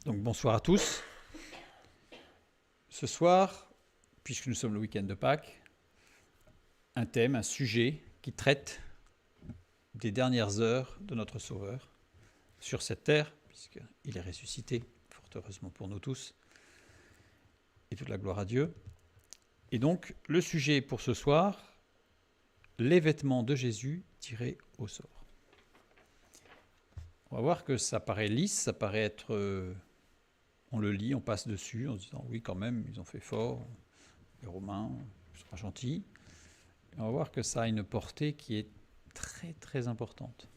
Donc bonsoir à tous. Ce soir, puisque nous sommes le week-end de Pâques, un thème, un sujet qui traite des dernières heures de notre Sauveur sur cette terre, puisqu'il est ressuscité, fort heureusement pour nous tous, et toute la gloire à Dieu. Et donc, le sujet pour ce soir, les vêtements de Jésus tirés au sort. On va voir que ça paraît lisse, ça paraît être... on le lit, on passe dessus en se disant oui quand même, ils ont fait fort, les Romains, ils sont pas gentils. Et on va voir que ça a une portée qui est très très importante.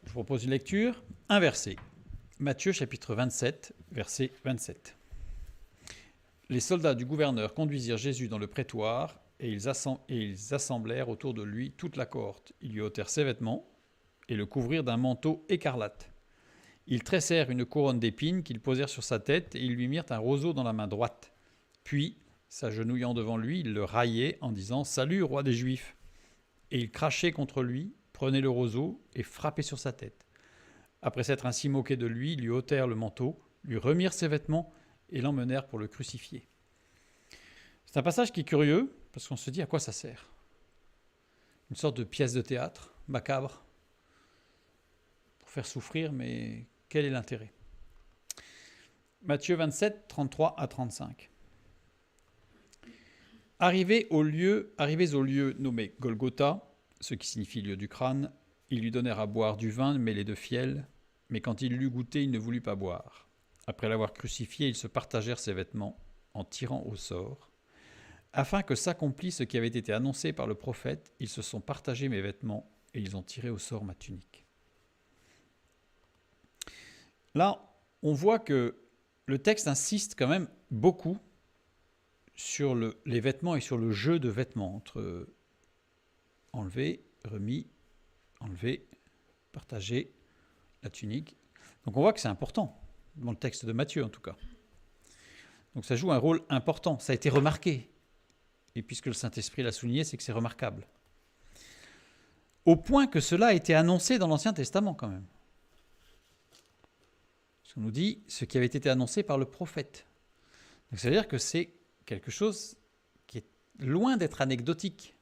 Je vous propose une lecture, un verset. Matthieu chapitre 27, verset 27. Les soldats du gouverneur conduisirent Jésus dans le prétoire et ils assemblèrent autour de lui toute la cohorte. Ils lui ôtèrent ses vêtements et le couvrirent d'un manteau écarlate. Ils tressèrent une couronne d'épines qu'ils posèrent sur sa tête et ils lui mirent un roseau dans la main droite. Puis, s'agenouillant devant lui, ils le raillaient en disant « Salut, roi des Juifs !» Et ils crachaient contre lui, prenaient le roseau et frappaient sur sa tête. Après s'être ainsi moqués de lui, ils lui ôtèrent le manteau, lui remirent ses vêtements et l'emmenèrent pour le crucifier. C'est un passage qui est curieux parce qu'on se dit à quoi ça sert. Une sorte de pièce de théâtre, macabre, pour faire souffrir, mais quel est l'intérêt ? Matthieu 27, 33 à 35. Arrivés au lieu nommé Golgotha, ce qui signifie lieu du crâne, ils lui donnèrent à boire du vin mêlé de fiel, mais quand il l'eut goûté, il ne voulut pas boire. Après l'avoir crucifié, ils se partagèrent ses vêtements en tirant au sort. Afin que s'accomplisse ce qui avait été annoncé par le prophète, ils se sont partagés mes vêtements et ils ont tiré au sort ma tunique. Là, on voit que le texte insiste quand même beaucoup sur les vêtements et sur le jeu de vêtements entre enlever, remis, enlever, partager la tunique. Donc on voit que c'est important, dans le texte de Matthieu en tout cas. Donc ça joue un rôle important, ça a été remarqué. Et puisque le Saint-Esprit l'a souligné, c'est que c'est remarquable. Au point que cela a été annoncé dans l'Ancien Testament quand même. On nous dit ce qui avait été annoncé par le prophète. Donc ça veut dire que c'est quelque chose qui est loin d'être anecdotique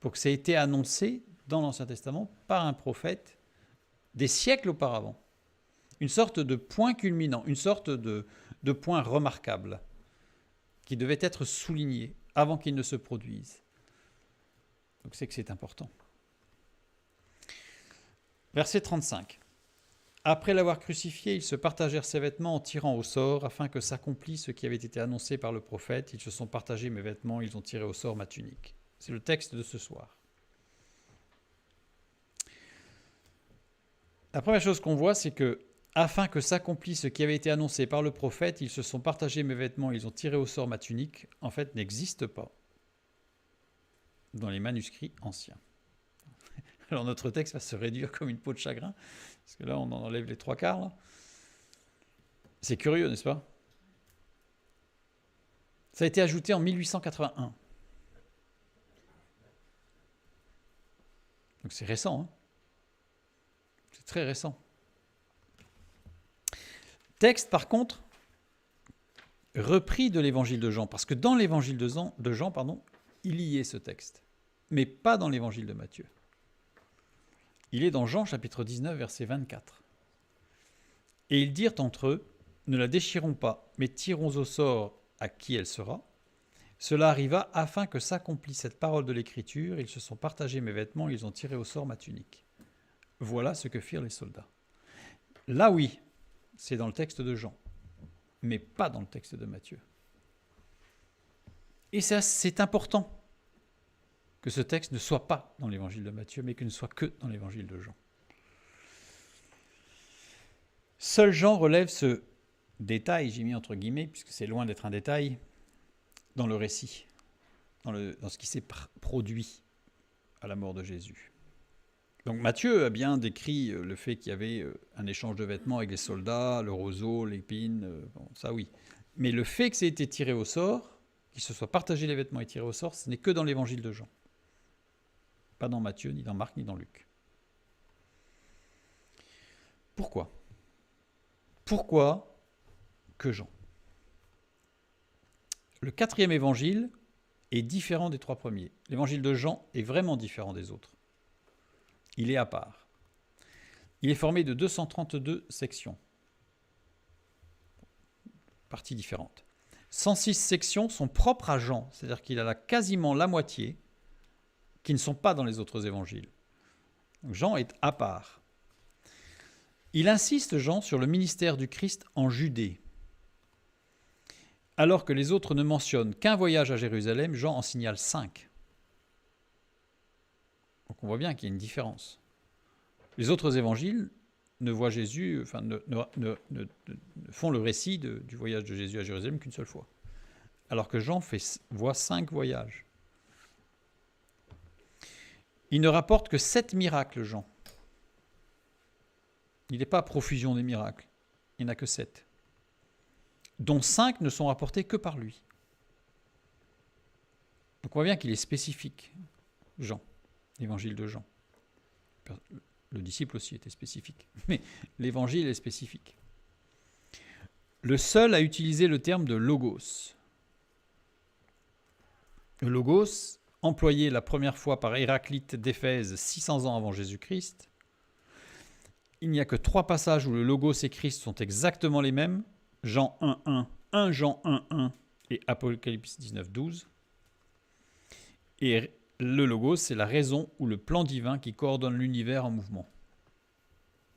pour que ça ait été annoncé dans l'Ancien Testament par un prophète des siècles auparavant. Une sorte de point culminant, une sorte de point remarquable qui devait être souligné avant qu'il ne se produise. Donc c'est que c'est important. Verset 35. Après l'avoir crucifié, ils se partagèrent ses vêtements en tirant au sort, afin que s'accomplisse ce qui avait été annoncé par le prophète. Ils se sont partagés mes vêtements, ils ont tiré au sort ma tunique. C'est le texte de ce soir. La première chose qu'on voit, c'est que, afin que s'accomplisse ce qui avait été annoncé par le prophète, ils se sont partagés mes vêtements, ils ont tiré au sort ma tunique, en fait, n'existe pas dans les manuscrits anciens. Alors notre texte va se réduire comme une peau de chagrin, parce que là, on en enlève les trois quarts. Là. C'est curieux, n'est-ce pas ? Ça a été ajouté en 1881. Donc c'est récent. Hein ? C'est très récent. Texte, par contre, repris de l'évangile de Jean, parce que dans l'évangile de Jean, il y est ce texte, mais pas dans l'évangile de Matthieu. Il est dans Jean chapitre 19, verset 24. Et ils dirent entre eux, ne la déchirons pas, mais tirons au sort à qui elle sera. Cela arriva afin que s'accomplisse cette parole de l'Écriture. Ils se sont partagés mes vêtements, ils ont tiré au sort ma tunique. Voilà ce que firent les soldats. Là oui, c'est dans le texte de Jean, mais pas dans le texte de Matthieu. Et ça, c'est important que ce texte ne soit pas dans l'évangile de Matthieu, mais qu'il ne soit que dans l'évangile de Jean. Seul Jean relève ce détail, j'ai mis entre guillemets, puisque c'est loin d'être un détail, dans le récit, dans ce qui s'est produit à la mort de Jésus. Donc Matthieu a bien décrit le fait qu'il y avait un échange de vêtements avec les soldats, le roseau, l'épine, ça oui. Mais le fait que ça ait été tiré au sort, qu'il se soit partagé les vêtements et tiré au sort, ce n'est que dans l'évangile de Jean. Pas dans Matthieu, ni dans Marc, ni dans Luc. Pourquoi? Pourquoi que Jean? Le 4e évangile est différent des 3 premiers. L'évangile de Jean est vraiment différent des autres. Il est à part. Il est formé de 232 sections, parties différentes. 106 sections sont propres à Jean, c'est-à-dire qu'il a quasiment la moitié qui ne sont pas dans les autres évangiles. Donc Jean est à part. Il insiste, Jean, sur le ministère du Christ en Judée. Alors que les autres ne mentionnent qu'un voyage à Jérusalem, Jean en signale 5. Donc on voit bien qu'il y a une différence. Les autres évangiles ne voient Jésus, enfin, ne font le récit du voyage de Jésus à Jérusalem qu'une seule fois. Alors que Jean voit 5 voyages. Il ne rapporte que 7 miracles, Jean. Il n'est pas à profusion des miracles. Il n'y en a que 7. Dont 5 ne sont rapportés que par lui. Donc on voit bien qu'il est spécifique, Jean, l'évangile de Jean. Le disciple aussi était spécifique, mais l'évangile est spécifique. Le seul à utiliser le terme de logos. Le logos, employé la première fois par Héraclite d'Éphèse 600 ans avant Jésus-Christ. Il n'y a que 3 passages où le logos et Christ sont exactement les mêmes. Jean 1.1, 1 Jean 1.1 et Apocalypse 19.12. Et le logos, c'est la raison ou le plan divin qui coordonne l'univers en mouvement.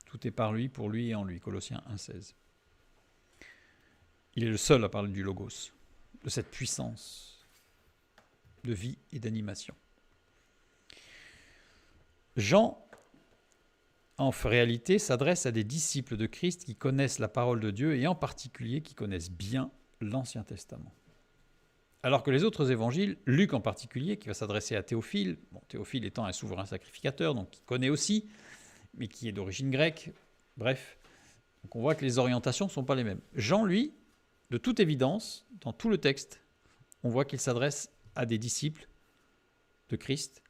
Tout est par lui, pour lui et en lui. Colossiens 1.16. Il est le seul à parler du logos, de cette puissance de vie et d'animation. Jean, en réalité, s'adresse à des disciples de Christ qui connaissent la parole de Dieu et en particulier qui connaissent bien l'Ancien Testament. Alors que les autres évangiles, Luc en particulier, qui va s'adresser à Théophile, Théophile étant un souverain sacrificateur, donc qui connaît aussi, mais qui est d'origine grecque, bref, donc on voit que les orientations ne sont pas les mêmes. Jean, lui, de toute évidence, dans tout le texte, on voit qu'il s'adresse à des disciples de Christ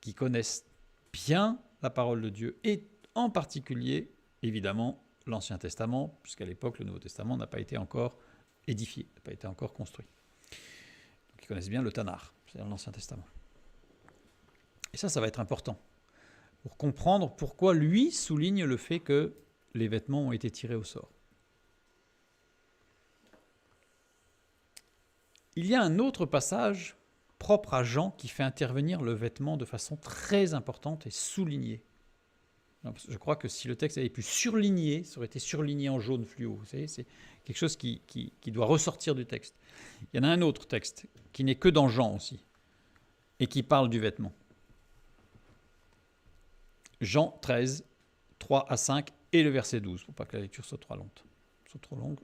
qui connaissent bien la parole de Dieu et en particulier, évidemment, l'Ancien Testament, puisqu'à l'époque, le Nouveau Testament n'a pas été encore édifié, n'a pas été encore construit. Donc, ils connaissent bien le Tanar, c'est-à-dire l'Ancien Testament. Et ça va être important pour comprendre pourquoi lui souligne le fait que les vêtements ont été tirés au sort. Il y a un autre passage propre à Jean qui fait intervenir le vêtement de façon très importante et soulignée. Je crois que si le texte avait pu surligner, ça aurait été surligné en jaune fluo. Vous savez, c'est quelque chose qui doit ressortir du texte. Il y en a un autre texte qui n'est que dans Jean aussi et qui parle du vêtement. Jean 13, 3 à 5 et le verset 12, pour pas que la lecture soit trop longue,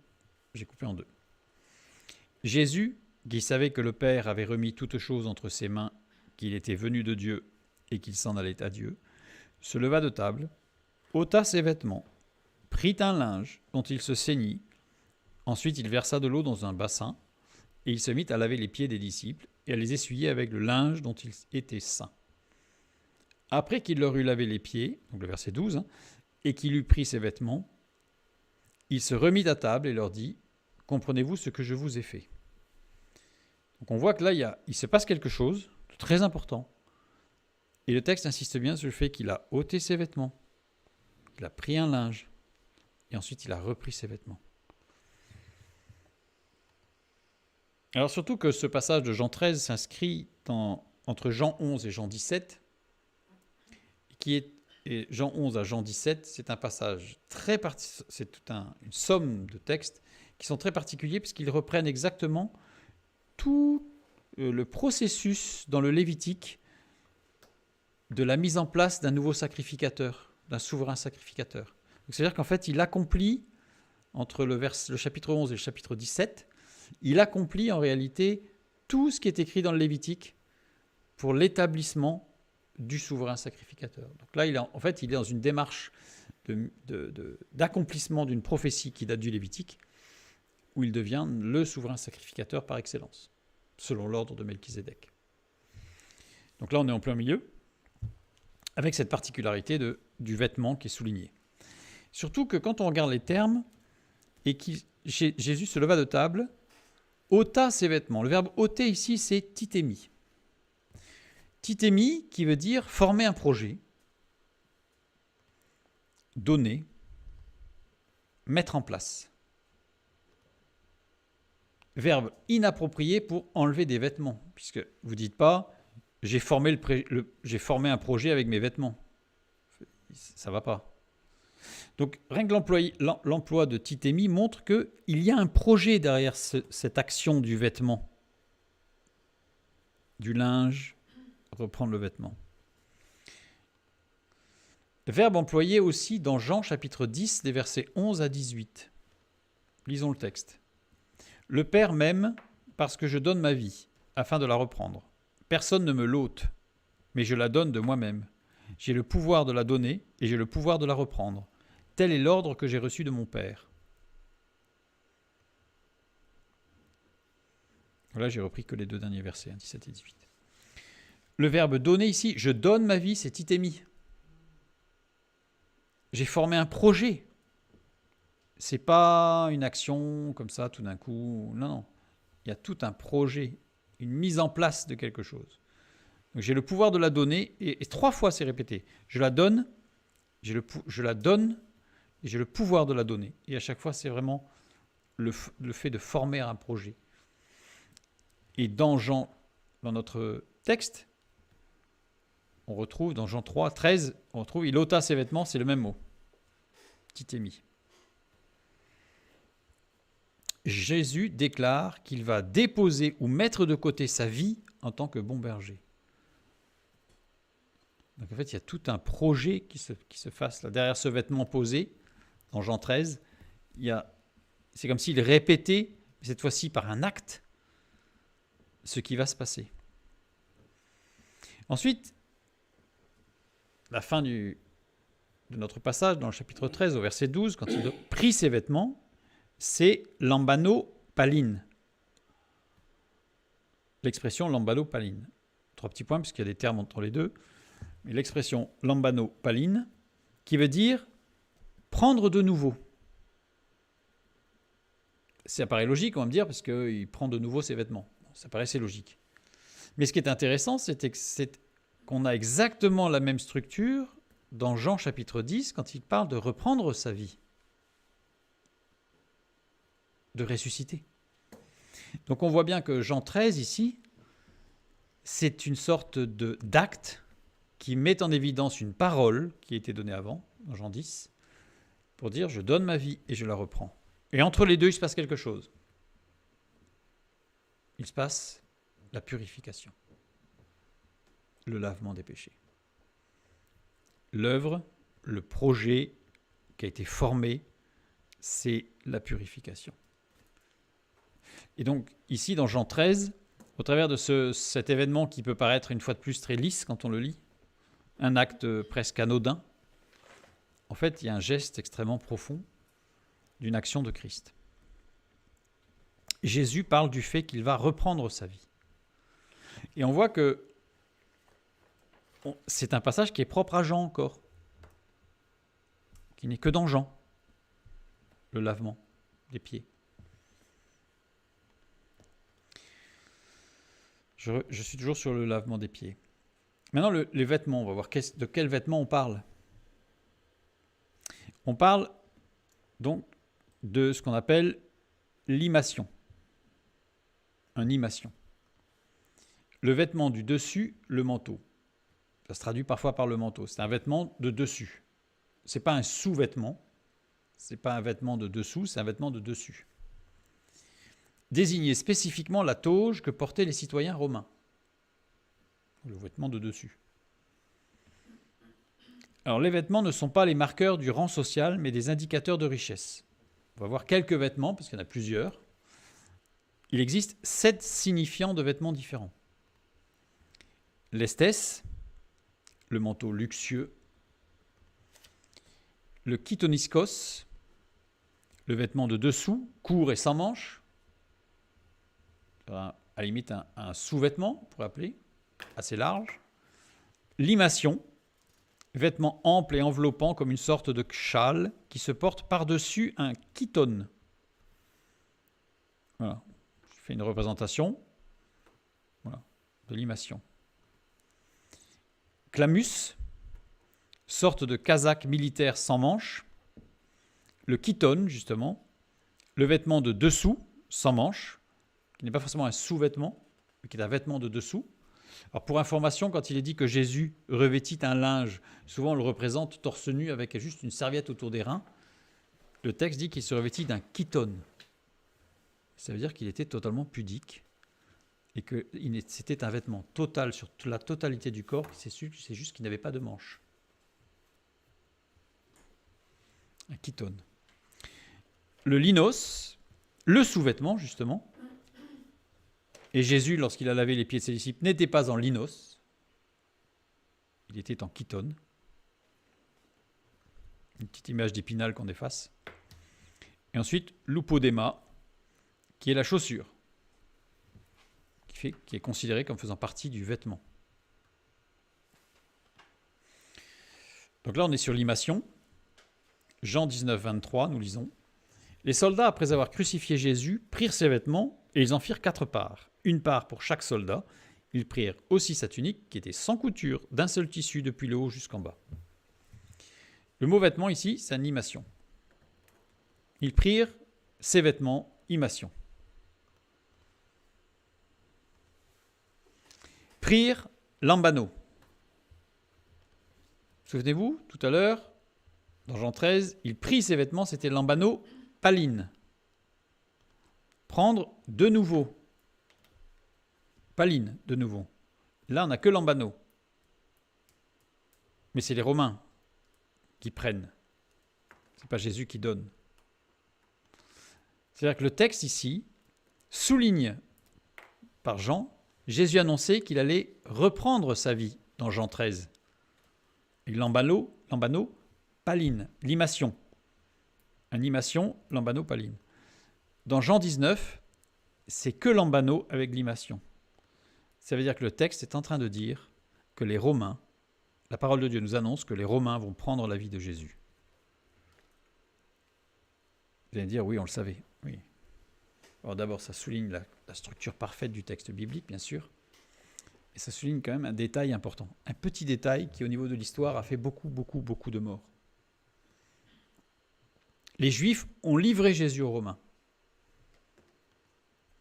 j'ai coupé en 2. Jésus, qui savait que le Père avait remis toutes choses entre ses mains, qu'il était venu de Dieu et qu'il s'en allait à Dieu, se leva de table, ôta ses vêtements, prit un linge dont il se ceignit, ensuite il versa de l'eau dans un bassin, et il se mit à laver les pieds des disciples et à les essuyer avec le linge dont ils étaient saints. Après qu'il leur eut lavé les pieds, donc le verset 12, et qu'il eut pris ses vêtements, il se remit à table et leur dit « Comprenez-vous ce que je vous ai fait ?» Donc on voit que là, il se passe quelque chose de très important. Et le texte insiste bien sur le fait qu'il a ôté ses vêtements, qu'il a pris un linge, et ensuite il a repris ses vêtements. Alors surtout que ce passage de Jean 13 s'inscrit entre Jean 11 et Jean 17, et Jean 11 à Jean 17, c'est un passage c'est toute une somme de textes qui sont très particuliers puisqu'ils reprennent exactement tout le processus dans le Lévitique de la mise en place d'un nouveau sacrificateur, d'un souverain sacrificateur. C'est-à-dire qu'en fait, il accomplit, entre le chapitre 11 et le chapitre 17, il accomplit en réalité tout ce qui est écrit dans le Lévitique pour l'établissement du souverain sacrificateur. Donc là, il est dans une démarche d'accomplissement d'une prophétie qui date du Lévitique, où il devient le souverain sacrificateur par excellence, selon l'ordre de Melchizedek. Donc là, on est en plein milieu, avec cette particularité du vêtement qui est souligné. Surtout que quand on regarde les termes, et Jésus se leva de table, ôta ses vêtements. Le verbe ôter ici, c'est titémi. Titémi qui veut dire former un projet, donner, mettre en place. Verbe inapproprié pour enlever des vêtements, puisque vous ne dites pas j'ai formé un projet avec mes vêtements. Ça ne va pas. Donc rien que l'emploi de titémi montre qu'il y a un projet derrière cette action du vêtement, du linge, reprendre le vêtement. Verbe employé aussi dans Jean chapitre 10, des versets 11 à 18. Lisons le texte. « Le Père m'aime parce que je donne ma vie, afin de la reprendre. Personne ne me l'ôte, mais je la donne de moi-même. J'ai le pouvoir de la donner et j'ai le pouvoir de la reprendre. Tel est l'ordre que j'ai reçu de mon Père. » Voilà, j'ai repris que les deux derniers versets, 17 et 18. Le verbe donner ici, je donne ma vie, c'est titémi. J'ai formé un projet. C'est pas une action comme ça tout d'un coup. Non, non. Il y a tout un projet, une mise en place de quelque chose. Donc j'ai le pouvoir de la donner et 3 fois c'est répété. Je la donne, je la donne et j'ai le pouvoir de la donner. Et à chaque fois c'est vraiment le fait de former un projet. Et dans notre texte, on retrouve dans Jean 3, 13, on retrouve il ôta ses vêtements, c'est le même mot. Titémi. Jésus déclare qu'il va déposer ou mettre de côté sa vie en tant que bon berger. Donc en fait, il y a tout un projet qui se fasse là. Derrière ce vêtement posé, dans Jean 13, c'est comme s'il répétait, cette fois-ci par un acte, ce qui va se passer. Ensuite, la fin de notre passage, dans le chapitre 13, au verset 12, quand il prit ses vêtements, c'est lambano paline. L'expression lambano paline. 3 petits points, puisqu'il y a des termes entre les deux. Mais l'expression lambano paline, qui veut dire prendre de nouveau. Ça paraît logique, on va me dire, parce qu'il prend de nouveau ses vêtements. Ça paraissait logique. Mais ce qui est intéressant, c'est qu'on a exactement la même structure dans Jean chapitre 10, quand il parle de reprendre sa vie. De ressusciter. Donc on voit bien que Jean 13 ici, c'est une sorte d'acte qui met en évidence une parole qui a été donnée avant, dans Jean 10, pour dire je donne ma vie et je la reprends. Et entre les deux, il se passe quelque chose. Il se passe la purification, le lavement des péchés. L'œuvre, le projet qui a été formé, c'est la purification. Et donc, ici, dans Jean 13, au travers de cet événement qui peut paraître une fois de plus très lisse quand on le lit, un acte presque anodin, en fait, il y a un geste extrêmement profond d'une action de Christ. Jésus parle du fait qu'il va reprendre sa vie. Et on voit que c'est un passage qui est propre à Jean encore, qui n'est que dans Jean, le lavement des pieds. Je suis toujours sur le lavement des pieds. Maintenant, les vêtements, on va voir de quels vêtements on parle. On parle donc de ce qu'on appelle l'imation. Un imation. Le vêtement du dessus, le manteau. Ça se traduit parfois par le manteau. C'est un vêtement de dessus. Ce n'est pas un sous-vêtement. Ce n'est pas un vêtement de dessous, c'est un vêtement de dessus. Désignait spécifiquement la toge que portaient les citoyens romains. Le vêtement de dessus. Alors les vêtements ne sont pas les marqueurs du rang social, mais des indicateurs de richesse. On va voir quelques vêtements, parce qu'il y en a plusieurs. Il existe 7 signifiants de vêtements différents. L'estès, le manteau luxueux. Le kitoniskos, le vêtement de dessous, court et sans manches. À la limite un sous-vêtement, pour appeler, assez large. L'imation, vêtement ample et enveloppant comme une sorte de châle qui se porte par-dessus un chitone. Voilà, je fais une représentation de limation. Clamus, sorte de casaque militaire sans manches. Le chitone, justement, le vêtement de dessous, sans manches, qui n'est pas forcément un sous-vêtement, mais qui est un vêtement de dessous. Alors pour information, quand il est dit que Jésus revêtit un linge, souvent on le représente torse nu avec juste une serviette autour des reins. Le texte dit qu'il se revêtit d'un chitone. Ça veut dire qu'il était totalement pudique et que c'était un vêtement total sur la totalité du corps, c'est juste qu'il n'avait pas de manches. Un chitone. Le linos, le sous-vêtement justement, et Jésus, lorsqu'il a lavé les pieds de ses disciples, n'était pas en linos, il était en chitone. Une petite image d'Épinal qu'on efface. Et ensuite, l'upodéma, qui est la chaussure, qui est considérée comme faisant partie du vêtement. Donc là, on est sur l'imation. Jean 19, 23, nous lisons. Les soldats, après avoir crucifié Jésus, prirent ses vêtements et ils en firent 4 parts. Une part pour chaque soldat. Ils prirent aussi sa tunique, qui était sans couture, d'un seul tissu depuis le haut jusqu'en bas. Le mot vêtement ici, c'est animation. Ils prirent ses vêtements, imation. Prirent lambano. Souvenez-vous, tout à l'heure, dans Jean 13, il prit ses vêtements, c'était lambano, paline. Prendre de nouveau. Paline, de nouveau. Là, on n'a que lambano. Mais c'est les Romains qui prennent. Ce n'est pas Jésus qui donne. C'est-à-dire que le texte ici souligne par Jean, Jésus annonçait qu'il allait reprendre sa vie dans Jean 13. Et lambano, paline, limation. Animation, lambano, paline. Dans Jean 19, c'est que lambano avec limation. Ça veut dire que le texte est en train de dire que les Romains, la parole de Dieu nous annonce que les Romains vont prendre la vie de Jésus. Vous allez dire, oui, on le savait. Oui. Alors d'abord, ça souligne la structure parfaite du texte biblique, bien sûr. Et ça souligne quand même un détail important. Un petit détail qui, au niveau de l'histoire, a fait beaucoup de morts. Les Juifs ont livré Jésus aux Romains.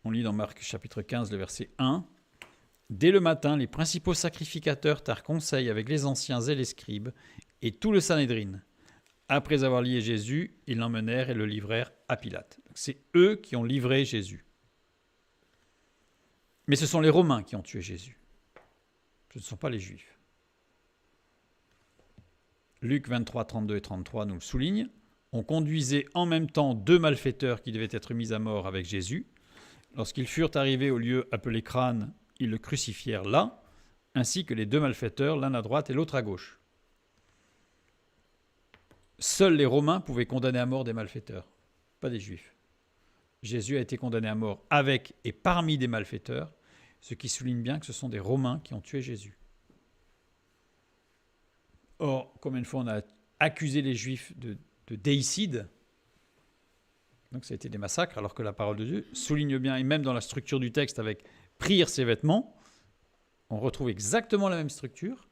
On lit dans Marc chapitre 15, le verset 1. « Dès le matin, les principaux sacrificateurs tinrent conseil avec les anciens et les scribes et tout le Sanhédrin. Après avoir lié Jésus, ils l'emmenèrent et le livrèrent à Pilate. » C'est eux qui ont livré Jésus. Mais ce sont les Romains qui ont tué Jésus. Ce ne sont pas les Juifs. Luc 23, 32 et 33 nous le soulignent. On conduisait en même temps 2 malfaiteurs qui devaient être mis à mort avec Jésus. Lorsqu'ils furent arrivés au lieu appelé Crâne, ils le crucifièrent là, ainsi que les 2 malfaiteurs, l'un à droite et l'autre à gauche. Seuls les Romains pouvaient condamner à mort des malfaiteurs, pas des Juifs. Jésus a été condamné à mort avec et parmi des malfaiteurs, ce qui souligne bien que ce sont des Romains qui ont tué Jésus. Or, combien de fois on a accusé les Juifs de déicide, donc ça a été des massacres, alors que la parole de Dieu souligne bien, et même dans la structure du texte avec « prirent ses vêtements », on retrouve exactement la même structure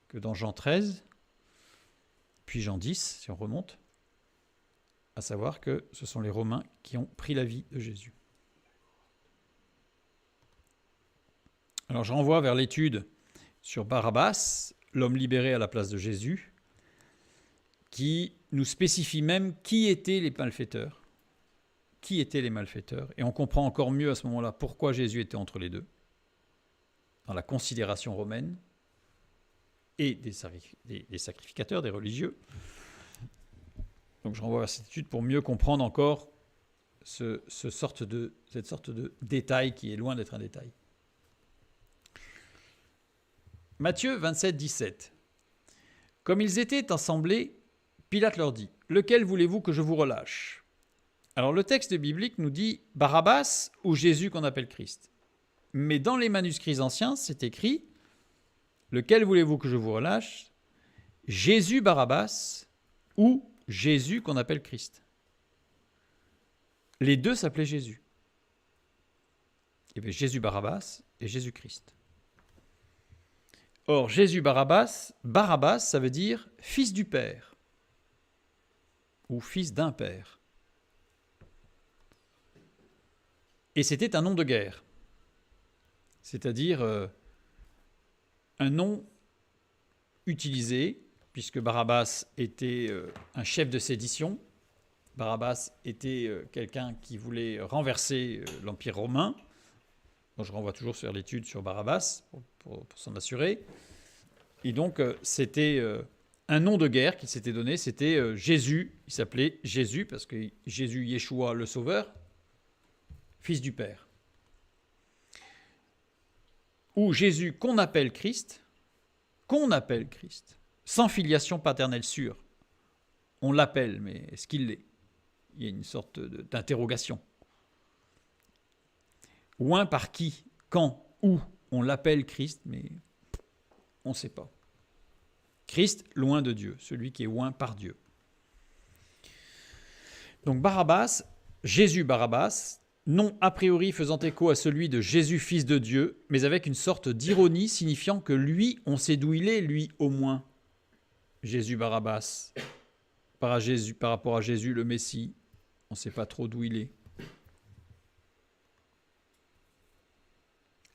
que dans Jean 13, puis Jean 10, si on remonte, à savoir que ce sont les Romains qui ont pris la vie de Jésus. Alors je renvoie vers l'étude sur Barabbas, l'homme libéré à la place de Jésus, qui nous spécifie même qui étaient les malfaiteurs. Qui étaient les malfaiteurs. Et on comprend encore mieux à ce moment-là pourquoi Jésus était entre les deux, dans la considération romaine, et des sacrificateurs, des religieux. Donc je renvoie à cette étude pour mieux comprendre encore cette sorte de détail qui est loin d'être un détail. Matthieu 27, 17. Comme ils étaient assemblés, Pilate leur dit, « Lequel voulez-vous que je vous relâche ?» Alors le texte biblique nous dit Barabbas ou Jésus qu'on appelle Christ. Mais dans les manuscrits anciens, c'est écrit « Lequel voulez-vous que je vous relâche ?» Jésus Barabbas ou Jésus qu'on appelle Christ. Les deux s'appelaient Jésus. Il y avait Jésus Barabbas et Jésus Christ. Or, Jésus Barabbas, Barabbas, ça veut dire fils du Père ou fils d'un père. Et c'était un nom de guerre, c'est-à-dire un nom utilisé, puisque Barabbas était un chef de sédition. Barabbas était quelqu'un qui voulait renverser l'Empire romain. Bon, je renvoie toujours sur l'étude sur Barabbas pour s'en assurer. Et donc, c'était un nom de guerre qu'il s'était donné. C'était Jésus. Il s'appelait Jésus parce que Jésus, Yeshua, le Sauveur, fils du Père. Ou Jésus qu'on appelle Christ, sans filiation paternelle sûre. On l'appelle, mais est-ce qu'il l'est? Il y a une sorte d'interrogation. Oint par qui, quand, où on l'appelle Christ, mais on ne sait pas. Christ, loin de Dieu, celui qui est oint par Dieu. Donc Barabbas, Jésus Barabbas, nom a priori faisant écho à celui de Jésus, fils de Dieu, mais avec une sorte d'ironie signifiant que lui, on sait d'où il est, lui au moins. Jésus Barabbas, par rapport à Jésus le Messie, on ne sait pas trop d'où il est.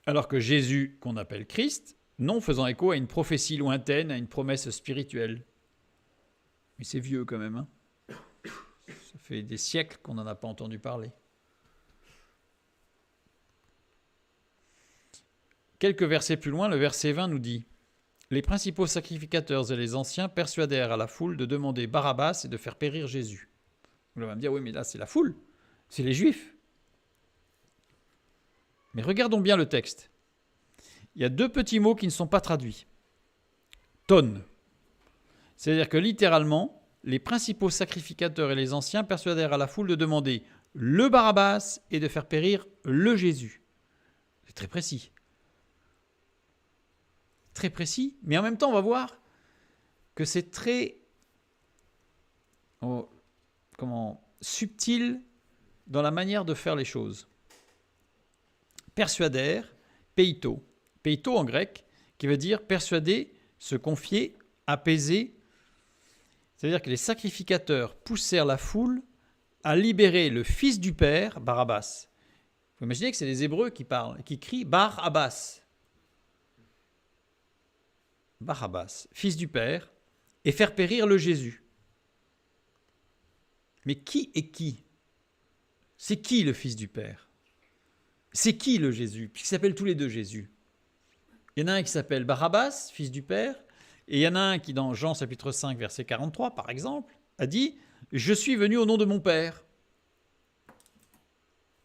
Alors que Jésus, qu'on appelle Christ, nom faisant écho à une prophétie lointaine, à une promesse spirituelle. Mais c'est vieux quand même, hein. Ça fait des siècles qu'on n'en a pas entendu parler. Quelques versets plus loin, le verset 20 nous dit « Les principaux sacrificateurs et les anciens persuadèrent à la foule de demander Barabbas et de faire périr Jésus. » Vous allez me dire « Oui, mais là, c'est la foule, c'est les Juifs. » Mais regardons bien le texte. Il y a deux petits mots qui ne sont pas traduits. Tonne. C'est-à-dire que littéralement, les principaux sacrificateurs et les anciens persuadèrent à la foule de demander le Barabbas et de faire périr le Jésus. C'est très précis. Très précis, mais en même temps, on va voir que c'est très subtil dans la manière de faire les choses. Persuadèrent, peito. Peito en grec, qui veut dire persuader, se confier, apaiser. C'est-à-dire que les sacrificateurs poussèrent la foule à libérer le fils du Père, Barabbas. Vous imaginez que c'est les Hébreux qui parlent, qui crient Barabbas. Barabbas, fils du Père, et faire périr le Jésus. Mais qui est qui? C'est qui le fils du Père? C'est qui le Jésus? Puisqu'ils s'appellent tous les deux Jésus. Il y en a un qui s'appelle Barabbas, fils du Père, et il y en a un qui, dans Jean chapitre 5, verset 43, par exemple, a dit « Je suis venu au nom de mon Père ».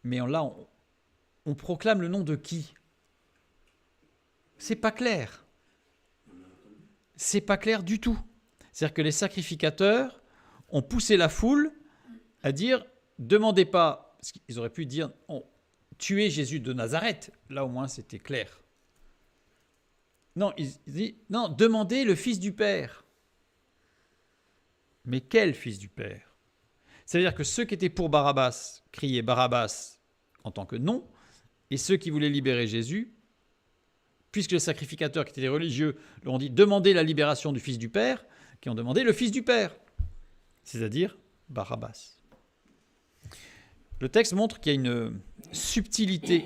Mais là, on proclame le nom de qui? C'est pas clair. C'est pas clair du tout. C'est-à-dire que les sacrificateurs ont poussé la foule à dire « Demandez pas », parce qu'ils auraient pu dire « Tuez Jésus de Nazareth ». Là, au moins, c'était clair. Non, ils disent « Non, demandez le fils du Père ». Mais quel fils du Père? C'est-à-dire que ceux qui étaient pour Barabbas criaient Barabbas en tant que nom, et ceux qui voulaient libérer Jésus, puisque les sacrificateurs qui étaient des religieux leur ont dit « Demandez la libération du fils du Père », qui ont demandé le fils du Père, c'est-à-dire Barabbas. Le texte montre qu'il y a une subtilité,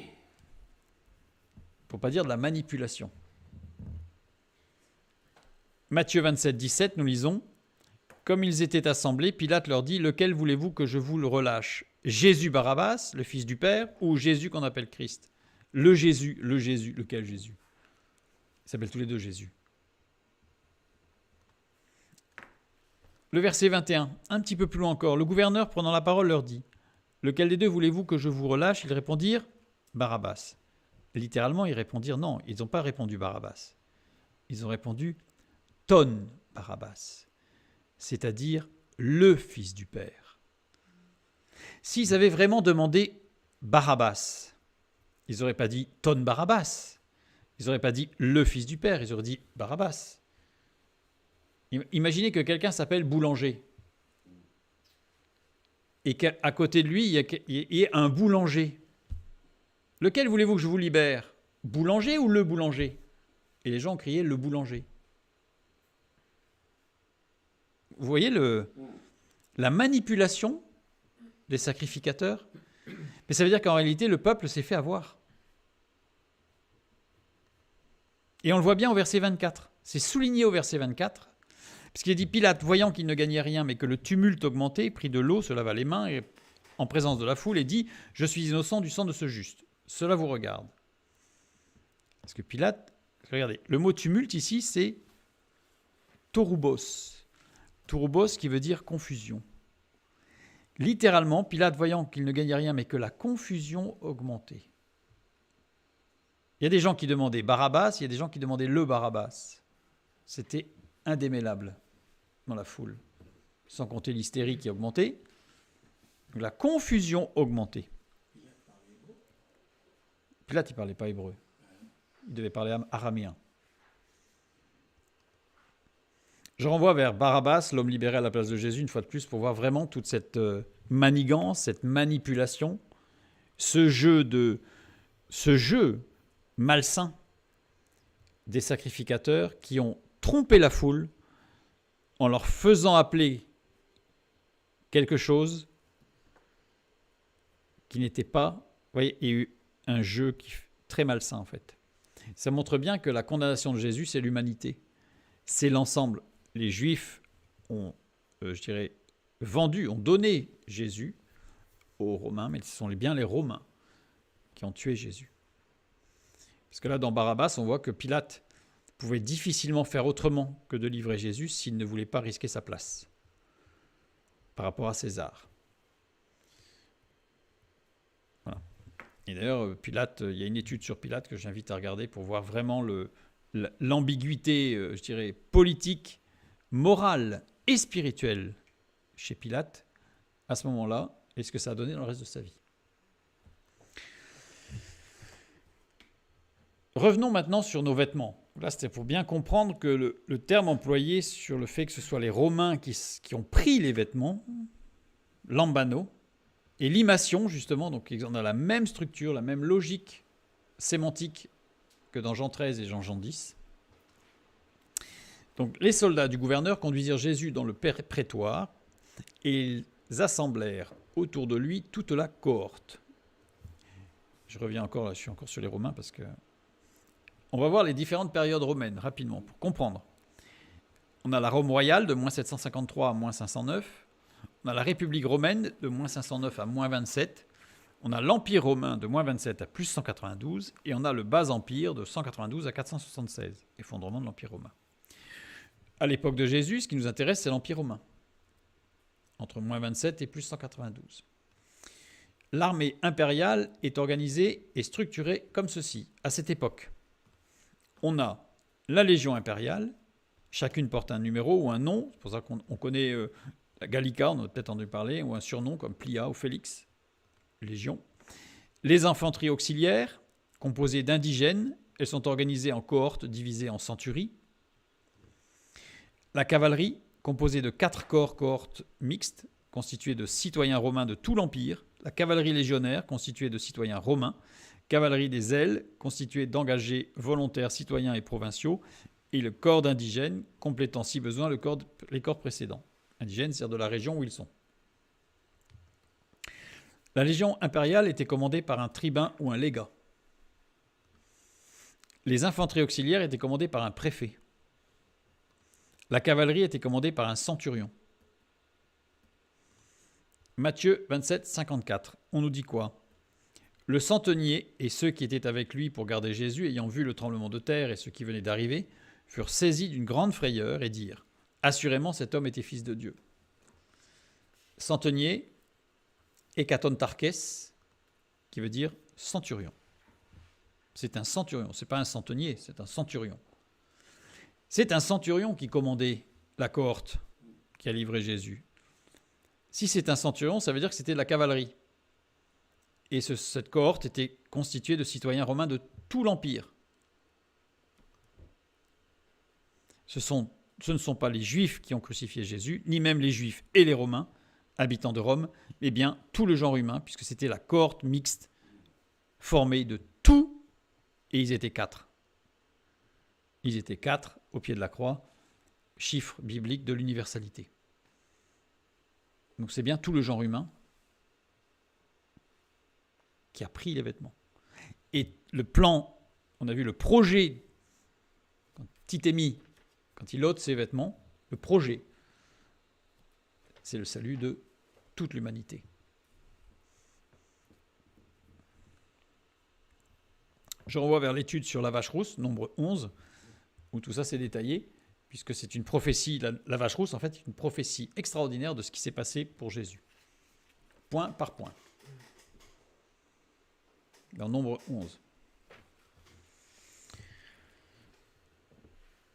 pour ne pas dire de la manipulation. Matthieu 27, 17, nous lisons « Comme ils étaient assemblés, Pilate leur dit « Lequel voulez-vous que je vous le relâche? Jésus Barabbas, le fils du Père, ou Jésus qu'on appelle Christ ?» Le Jésus, lequel Jésus? Ils s'appellent tous les deux Jésus. Le verset 21, un petit peu plus loin encore. Le gouverneur, prenant la parole, leur dit « Lequel des deux voulez-vous que je vous relâche ?» Ils répondirent « Barabbas ». Littéralement, ils répondirent non, ils n'ont pas répondu Barabbas. Ils ont répondu « Ton Barabbas », c'est-à-dire le fils du Père. S'ils avaient vraiment demandé Barabbas, ils n'auraient pas dit « Ton Barabbas ». Ils n'auraient pas dit « le fils du Père », ils auraient dit « Barabbas ». Imaginez que quelqu'un s'appelle Boulanger et qu'à côté de lui, il y ait un boulanger. Lequel voulez-vous que je vous libère? Boulanger ou le boulanger? Et les gens criaient le boulanger. Vous voyez la manipulation des sacrificateurs? Mais ça veut dire qu'en réalité, le peuple s'est fait avoir. Et on le voit bien au verset 24. C'est souligné au verset 24. Puisqu'il est dit, Pilate, voyant qu'il ne gagnait rien, mais que le tumulte augmentait, prit de l'eau, se lava les mains et, en présence de la foule et dit, je suis innocent du sang de ce juste. Cela vous regarde. Parce que Pilate, regardez, le mot tumulte ici, c'est torubos. Torubos qui veut dire confusion. Littéralement, Pilate, voyant qu'il ne gagnait rien, mais que la confusion augmentait. Il y a des gens qui demandaient Barabbas, il y a des gens qui demandaient le Barabbas. C'était indémêlable dans la foule, sans compter l'hystérie qui augmentait. Donc la confusion augmentait. Pilate, il ne parlait pas hébreu. Il devait parler araméen. Je renvoie vers Barabbas, l'homme libéré à la place de Jésus, une fois de plus, pour voir vraiment toute cette manigance, cette manipulation, ce jeu malsain des sacrificateurs qui ont trompé la foule en leur faisant appeler quelque chose qui n'était pas. Vous voyez, il y a eu un jeu très malsain en fait. Ça montre bien que la condamnation de Jésus, c'est l'humanité. C'est l'ensemble. Les Juifs ont, ont donné Jésus aux Romains, mais ce sont bien les Romains qui ont tué Jésus. Parce que là, dans Barabbas, on voit que Pilate pouvait difficilement faire autrement que de livrer Jésus s'il ne voulait pas risquer sa place par rapport à César. Voilà. Et d'ailleurs, Pilate, il y a une étude sur Pilate que j'invite à regarder pour voir vraiment l'ambiguïté, politique, morale et spirituelle chez Pilate à ce moment-là, et ce que ça a donné dans le reste de sa vie. Revenons maintenant sur nos vêtements. Là, c'était pour bien comprendre que le terme employé sur le fait que ce soit les Romains qui ont pris les vêtements, lambano, et limation, justement, donc on a la même structure, la même logique sémantique que dans Jean 13 et Jean 10. Donc, les soldats du gouverneur conduisirent Jésus dans le prétoire et ils assemblèrent autour de lui toute la cohorte. Je reviens encore, là, je suis encore sur les Romains parce que on va voir les différentes périodes romaines rapidement pour comprendre. On a la Rome royale de moins 753 à moins 509. On a la République romaine de moins 509 à moins 27. On a l'Empire romain de moins 27 à plus 192. Et on a le bas empire de 192 à 476, effondrement de l'Empire romain. À l'époque de Jésus, ce qui nous intéresse, c'est l'Empire romain, entre moins 27 et plus 192. L'armée impériale est organisée et structurée comme ceci, à cette époque. On a la Légion impériale, chacune porte un numéro ou un nom, c'est pour ça qu'on connaît la Gallica, on en a peut-être entendu parler, ou un surnom comme Plia ou Félix, Légion. Les infanteries auxiliaires, composées d'indigènes, elles sont organisées en cohortes divisées en centuries. La cavalerie, composée de 4 cohortes mixtes, constituées de citoyens romains de tout l'Empire. La cavalerie légionnaire, constituée de citoyens romains. Cavalerie des ailes, constituée d'engagés volontaires citoyens et provinciaux, et le corps d'indigènes, complétant si besoin les corps précédents. Indigènes, c'est-à-dire de la région où ils sont. La légion impériale était commandée par un tribun ou un légat. Les infanteries auxiliaires étaient commandées par un préfet. La cavalerie était commandée par un centurion. Matthieu 27, 54. On nous dit quoi ? Le centenier et ceux qui étaient avec lui pour garder Jésus, ayant vu le tremblement de terre et ceux qui venaient d'arriver, furent saisis d'une grande frayeur et dirent « Assurément, cet homme était fils de Dieu. » Centenier, hékatontarkès, qui veut dire centurion. C'est un centurion, ce n'est pas un centenier, c'est un centurion. C'est un centurion qui commandait la cohorte qui a livré Jésus. Si c'est un centurion, ça veut dire que c'était de la cavalerie. Et cette cohorte était constituée de citoyens romains de tout l'Empire. Ce sont ce ne sont pas les Juifs qui ont crucifié Jésus, ni même les Juifs et les Romains, habitants de Rome, mais bien tout le genre humain, puisque c'était la cohorte mixte formée de tout, et ils étaient 4. Ils étaient 4 au pied de la croix, chiffre biblique de l'universalité. Donc c'est bien tout le genre humain qui a pris les vêtements. Et le plan, on a vu le projet, quand Titémie, quand il ôte ses vêtements, le projet, c'est le salut de toute l'humanité. Je renvoie vers l'étude sur la vache rousse, nombre 11, où tout ça s'est détaillé, puisque c'est une prophétie, la vache rousse, en fait, est une prophétie extraordinaire de ce qui s'est passé pour Jésus. Point par point. Dans nombre 11.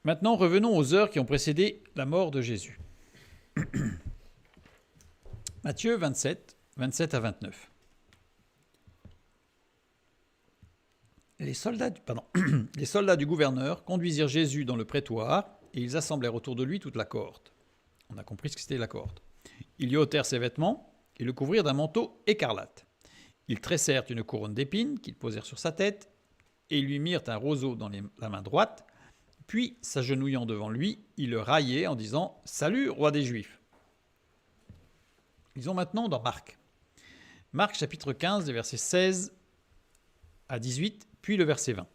Maintenant, revenons aux heures qui ont précédé la mort de Jésus. Matthieu 27, 27 à 29. Les soldats du gouverneur conduisirent Jésus dans le prétoire et ils assemblèrent autour de lui toute la cohorte. On a compris ce que c'était la cohorte. Ils lui ôtèrent ses vêtements et le couvrirent d'un manteau écarlate. Ils tressèrent une couronne d'épines qu'ils posèrent sur sa tête et lui mirent un roseau dans la main droite. Puis, s'agenouillant devant lui, ils le raillaient en disant « Salut, roi des Juifs !» Lisons maintenant dans Marc. Marc chapitre 15, les versets 16 à 18, puis le verset 20.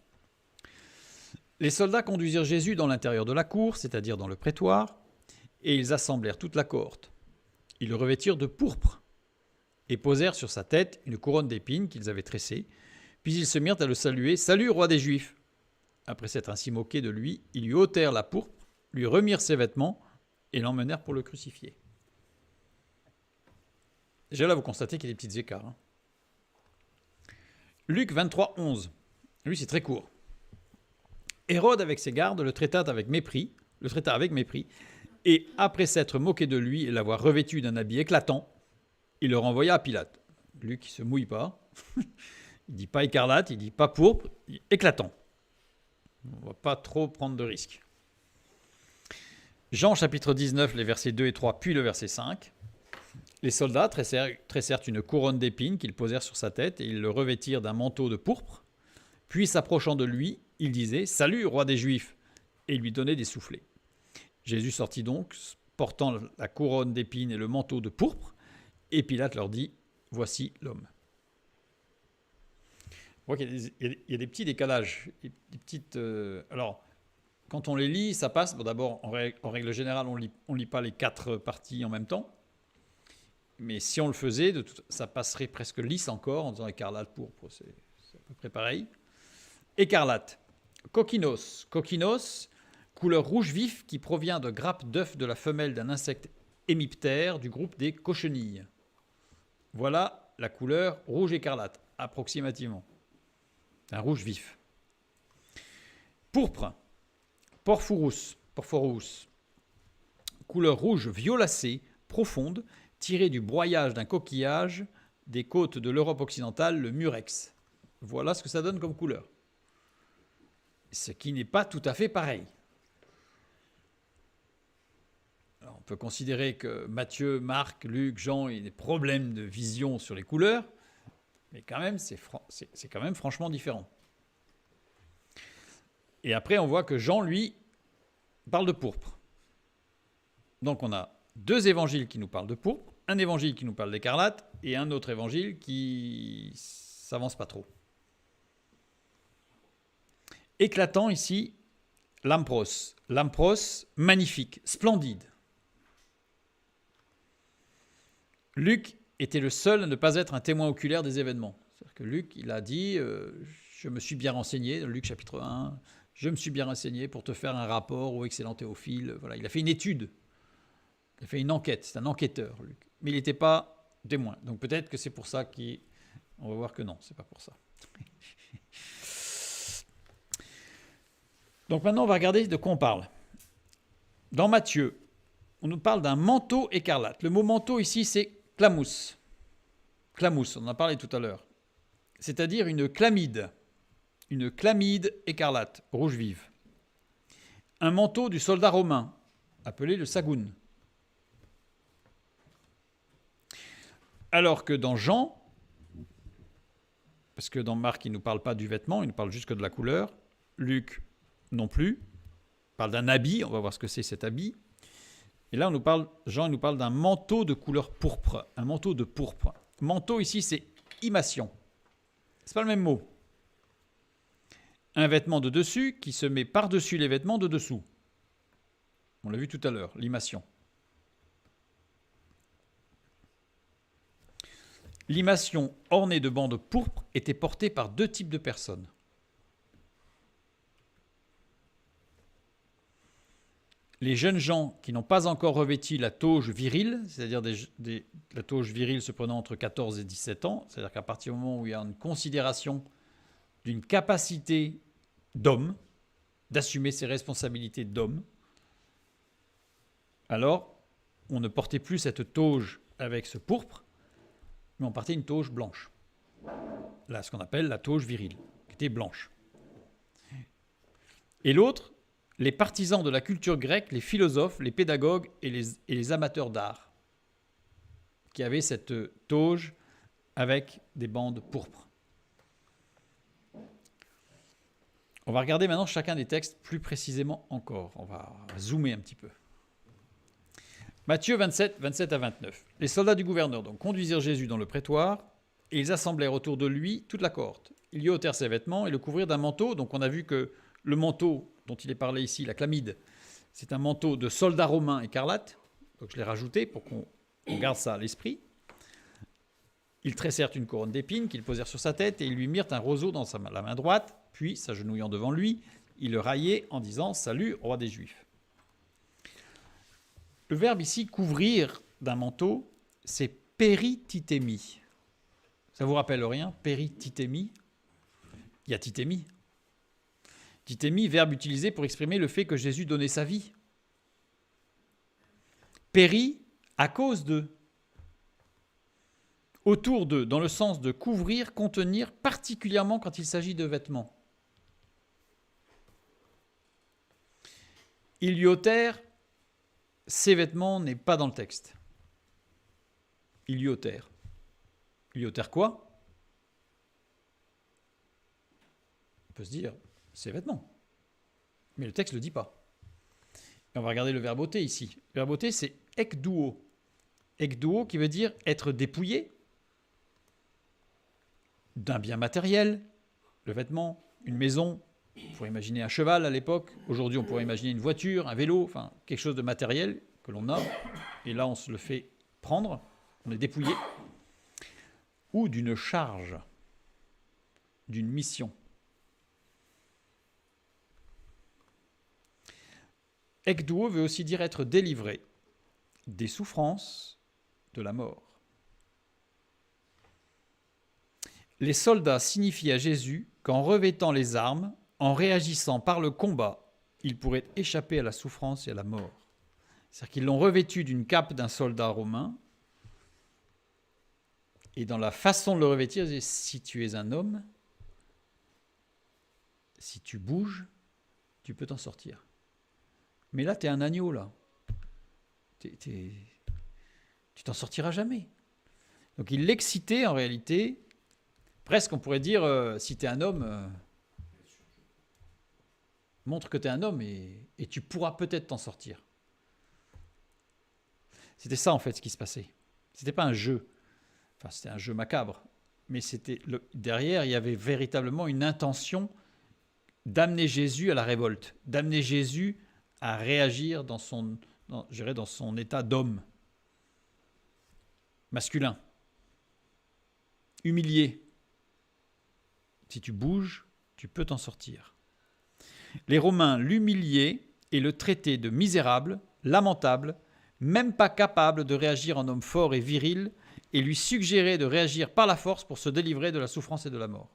Les soldats conduisirent Jésus dans l'intérieur de la cour, c'est-à-dire dans le prétoire, et ils assemblèrent toute la cohorte. Ils le revêtirent de pourpre et posèrent sur sa tête une couronne d'épines qu'ils avaient tressée. Puis ils se mirent à le saluer « Salut, roi des Juifs !» Après s'être ainsi moqués de lui, ils lui ôtèrent la pourpre, lui remirent ses vêtements et l'emmenèrent pour le crucifier. Déjà là, vous constatez qu'il y a des petits écarts. Hein. Luc 23, 11. Lui, c'est très court. Hérode, avec ses gardes, le traita avec mépris, et après s'être moqué de lui et l'avoir revêtu d'un habit éclatant, il le renvoya à Pilate. Luc, il ne se mouille pas. Il ne dit pas écarlate, il ne dit pas pourpre, il dit éclatant. On ne va pas trop prendre de risques. Jean chapitre 19, les versets 2 et 3, puis le verset 5. Les soldats tressèrent une couronne d'épines qu'ils posèrent sur sa tête et ils le revêtirent d'un manteau de pourpre. Puis s'approchant de lui, ils disaient « Salut, roi des Juifs !» et ils lui donnaient des soufflets. Jésus sortit donc, portant la couronne d'épines et le manteau de pourpre, et Pilate leur dit « Voici l'homme ». On voit qu'il y a des petits décalages, des petites. Alors, quand on les lit, ça passe. Bon, d'abord, en règle générale, on lit pas les 4 parties en même temps. Mais si on le faisait, ça passerait presque lisse encore en disant écarlate, pourpre, c'est à peu près pareil. Écarlate, coquinos. Coquinos, couleur rouge vif qui provient de grappes d'œufs de la femelle d'un insecte hémiptère du groupe des cochenilles. Voilà la couleur rouge écarlate, approximativement. C'est un rouge vif. Pourpre, porphorus, couleur rouge violacée, profonde, tirée du broyage d'un coquillage des côtes de l'Europe occidentale, le murex. Voilà ce que ça donne comme couleur. Ce qui n'est pas tout à fait pareil. Alors, on peut considérer que Matthieu, Marc, Luc, Jean ont des problèmes de vision sur les couleurs, mais quand même, c'est quand même franchement différent. Et après, on voit que Jean, lui, parle de pourpre. Donc on a 2 évangiles qui nous parlent de pourpre, un évangile qui nous parle d'écarlate, et un autre évangile qui s'avance pas trop. Éclatant ici, lampros. Lampros, magnifique, splendide. Luc était le seul à ne pas être un témoin oculaire des événements. C'est-à-dire que Luc, il a dit, je me suis bien renseigné, dans Luc chapitre 1, je me suis bien renseigné pour te faire un rapport au excellent Théophile. Voilà, il a fait une étude, il a fait une enquête, c'est un enquêteur, Luc. Mais il n'était pas témoin. Donc peut-être que c'est pour ça qu'on va voir que non, c'est pas pour ça. Donc maintenant, on va regarder de quoi on parle. Dans Matthieu, on nous parle d'un manteau écarlate. Le mot manteau ici, c'est clamous. Clamous, on en a parlé tout à l'heure. C'est-à-dire une chlamyde écarlate, rouge vive. Un manteau du soldat romain, appelé le sagoun. Alors que dans Jean, parce que dans Marc, il ne nous parle pas du vêtement, il nous parle juste que de la couleur. Luc, non plus. Il parle d'un habit, on va voir ce que c'est cet habit. Et là, Jean nous parle d'un manteau de couleur pourpre. Un manteau de pourpre. Manteau, ici, c'est imation. C'est pas le même mot. Un vêtement de dessus qui se met par-dessus les vêtements de dessous. On l'a vu tout à l'heure, l'imation. L'imation ornée de bandes pourpres était portée par deux types de personnes. Les jeunes gens qui n'ont pas encore revêtu la tauge virile, c'est-à-dire la tauge virile se prenant entre 14 et 17 ans, c'est-à-dire qu'à partir du moment où il y a une considération d'une capacité d'homme, d'assumer ses responsabilités d'homme, alors on ne portait plus cette tauge avec ce pourpre, mais on portait une tauge blanche. Là, ce qu'on appelle la tauge virile, qui était blanche. Et l'autre, les partisans de la culture grecque, les philosophes, les pédagogues et les amateurs d'art, qui avaient cette tauge avec des bandes pourpres. On va regarder maintenant chacun des textes plus précisément encore. On va zoomer un petit peu. Matthieu 27, 27 à 29. Les soldats du gouverneur donc conduisirent Jésus dans le prétoire et ils assemblèrent autour de lui toute la cohorte. Ils lui ôtèrent ses vêtements et le couvrirent d'un manteau. Donc on a vu que le manteau dont il est parlé ici, la chlamyde, c'est un manteau de soldat romain écarlate. Donc je l'ai rajouté pour qu'on garde ça à l'esprit. Ils tressèrent une couronne d'épines qu'ils posèrent sur sa tête et ils lui mirent un roseau dans la main droite. Puis, s'agenouillant devant lui, ils le raillaient en disant « Salut, roi des Juifs ». Le verbe ici, couvrir d'un manteau, c'est péritithémie. Ça vous rappelle rien, péritithémie? Il y a tithémie. Tithémie, verbe utilisé pour exprimer le fait que Jésus donnait sa vie. Péri, à cause de. Autour de, dans le sens de couvrir, contenir, particulièrement quand il s'agit de vêtements. Ils lui ôtèrent ses vêtements n'est pas dans le texte. Ils lui ôtèrent. Ils lui ôtèrent quoi? On peut se dire, ses vêtements. Mais le texte ne le dit pas. Et on va regarder le verbe ôter ici. Le verbe ôter, c'est ekdouo. Ekdouo qui veut dire être dépouillé d'un bien matériel, le vêtement, une maison. On pourrait imaginer un cheval à l'époque. Aujourd'hui, on pourrait imaginer une voiture, un vélo, enfin quelque chose de matériel que l'on a. Et là, on se le fait prendre. On est dépouillé. Ou d'une charge, d'une mission. Ekdouo veut aussi dire être délivré des souffrances de la mort. Les soldats signifient à Jésus qu'en revêtant les armes, en réagissant par le combat, il pourrait échapper à la souffrance et à la mort. C'est-à-dire qu'ils l'ont revêtu d'une cape d'un soldat romain, et dans la façon de le revêtir, si tu es un homme, si tu bouges, tu peux t'en sortir. Mais là, tu es un agneau, là. Tu t'en sortiras jamais. Donc il l'excitait en réalité. Presque on pourrait dire, si tu es un homme, montre que tu es un homme et tu pourras peut-être t'en sortir. C'était ça en fait ce qui se passait. C'était pas un jeu. Enfin, c'était un jeu macabre. Mais derrière, il y avait véritablement une intention d'amener Jésus à la révolte, d'amener Jésus à réagir dans son état d'homme, masculin, humilié. Si tu bouges, tu peux t'en sortir. Les Romains l'humiliaient et le traitaient de misérable, lamentable, même pas capable de réagir en homme fort et viril, et lui suggéraient de réagir par la force pour se délivrer de la souffrance et de la mort.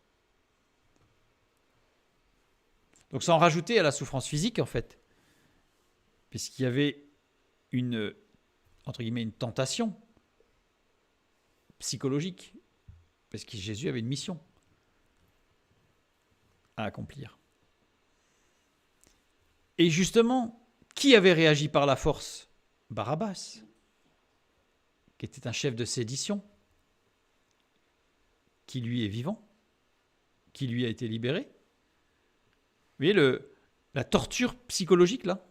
Donc sans rajouter à la souffrance physique, en fait, puisqu'il y avait entre guillemets, une tentation psychologique, parce que Jésus avait une mission à accomplir. Et justement, Qui avait réagi par la force? Barabbas, qui était un chef de sédition, qui lui est vivant, qui lui a été libéré. Vous voyez la torture psychologique là?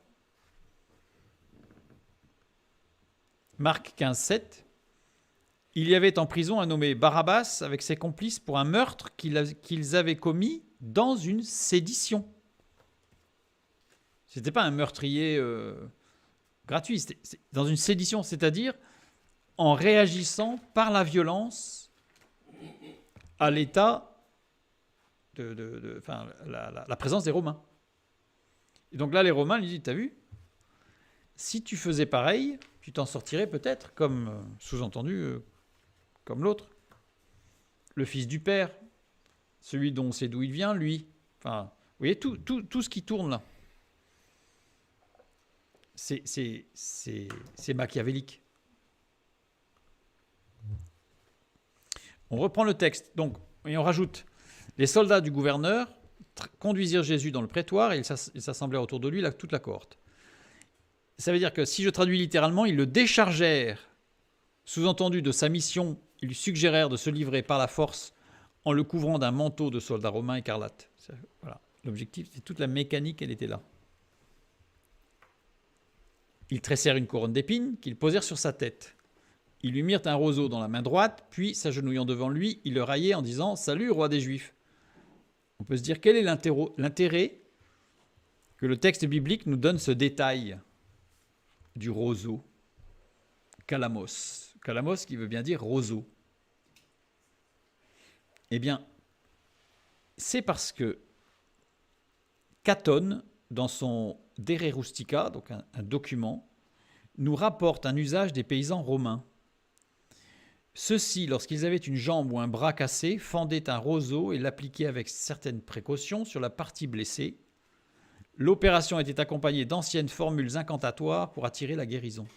Marc 15, 7. Il y avait en prison un nommé Barabbas avec ses complices pour un meurtre qu'ils avaient commis dans une sédition. Ce n'était pas un meurtrier gratuit, c'était dans une sédition, c'est-à-dire en réagissant par la violence à l'état la présence des Romains. Et donc là, les Romains lui disent, t'as vu, si tu faisais pareil, tu t'en sortirais peut-être, comme sous-entendu, comme l'autre. Le fils du père, celui dont on sait d'où il vient, lui. Enfin, vous voyez, tout ce qui tourne là. C'est machiavélique. On reprend le texte, donc, et on rajoute. Les soldats du gouverneur conduisirent Jésus dans le prétoire et ils s'assemblèrent autour de lui toute la cohorte. Ça veut dire que si je traduis littéralement, ils le déchargèrent, sous-entendu de sa mission, ils lui suggérèrent de se livrer par la force en le couvrant d'un manteau de soldat romain écarlate. Voilà. L'objectif, c'est toute la mécanique, elle était là. Ils tressèrent une couronne d'épines qu'ils posèrent sur sa tête. Ils lui mirent un roseau dans la main droite, puis, s'agenouillant devant lui, ils le raillaient en disant « Salut, roi des Juifs !» On peut se dire quel est l'intérêt que le texte biblique nous donne ce détail du roseau. Kalamos. Kalamos qui veut bien dire roseau. Eh bien, c'est parce que Caton, dans son De Re Rustica, donc un document, nous rapporte un usage des paysans romains. Ceux-ci, lorsqu'ils avaient une jambe ou un bras cassé, fendaient un roseau et l'appliquaient avec certaines précautions sur la partie blessée. L'opération était accompagnée d'anciennes formules incantatoires pour attirer la guérison.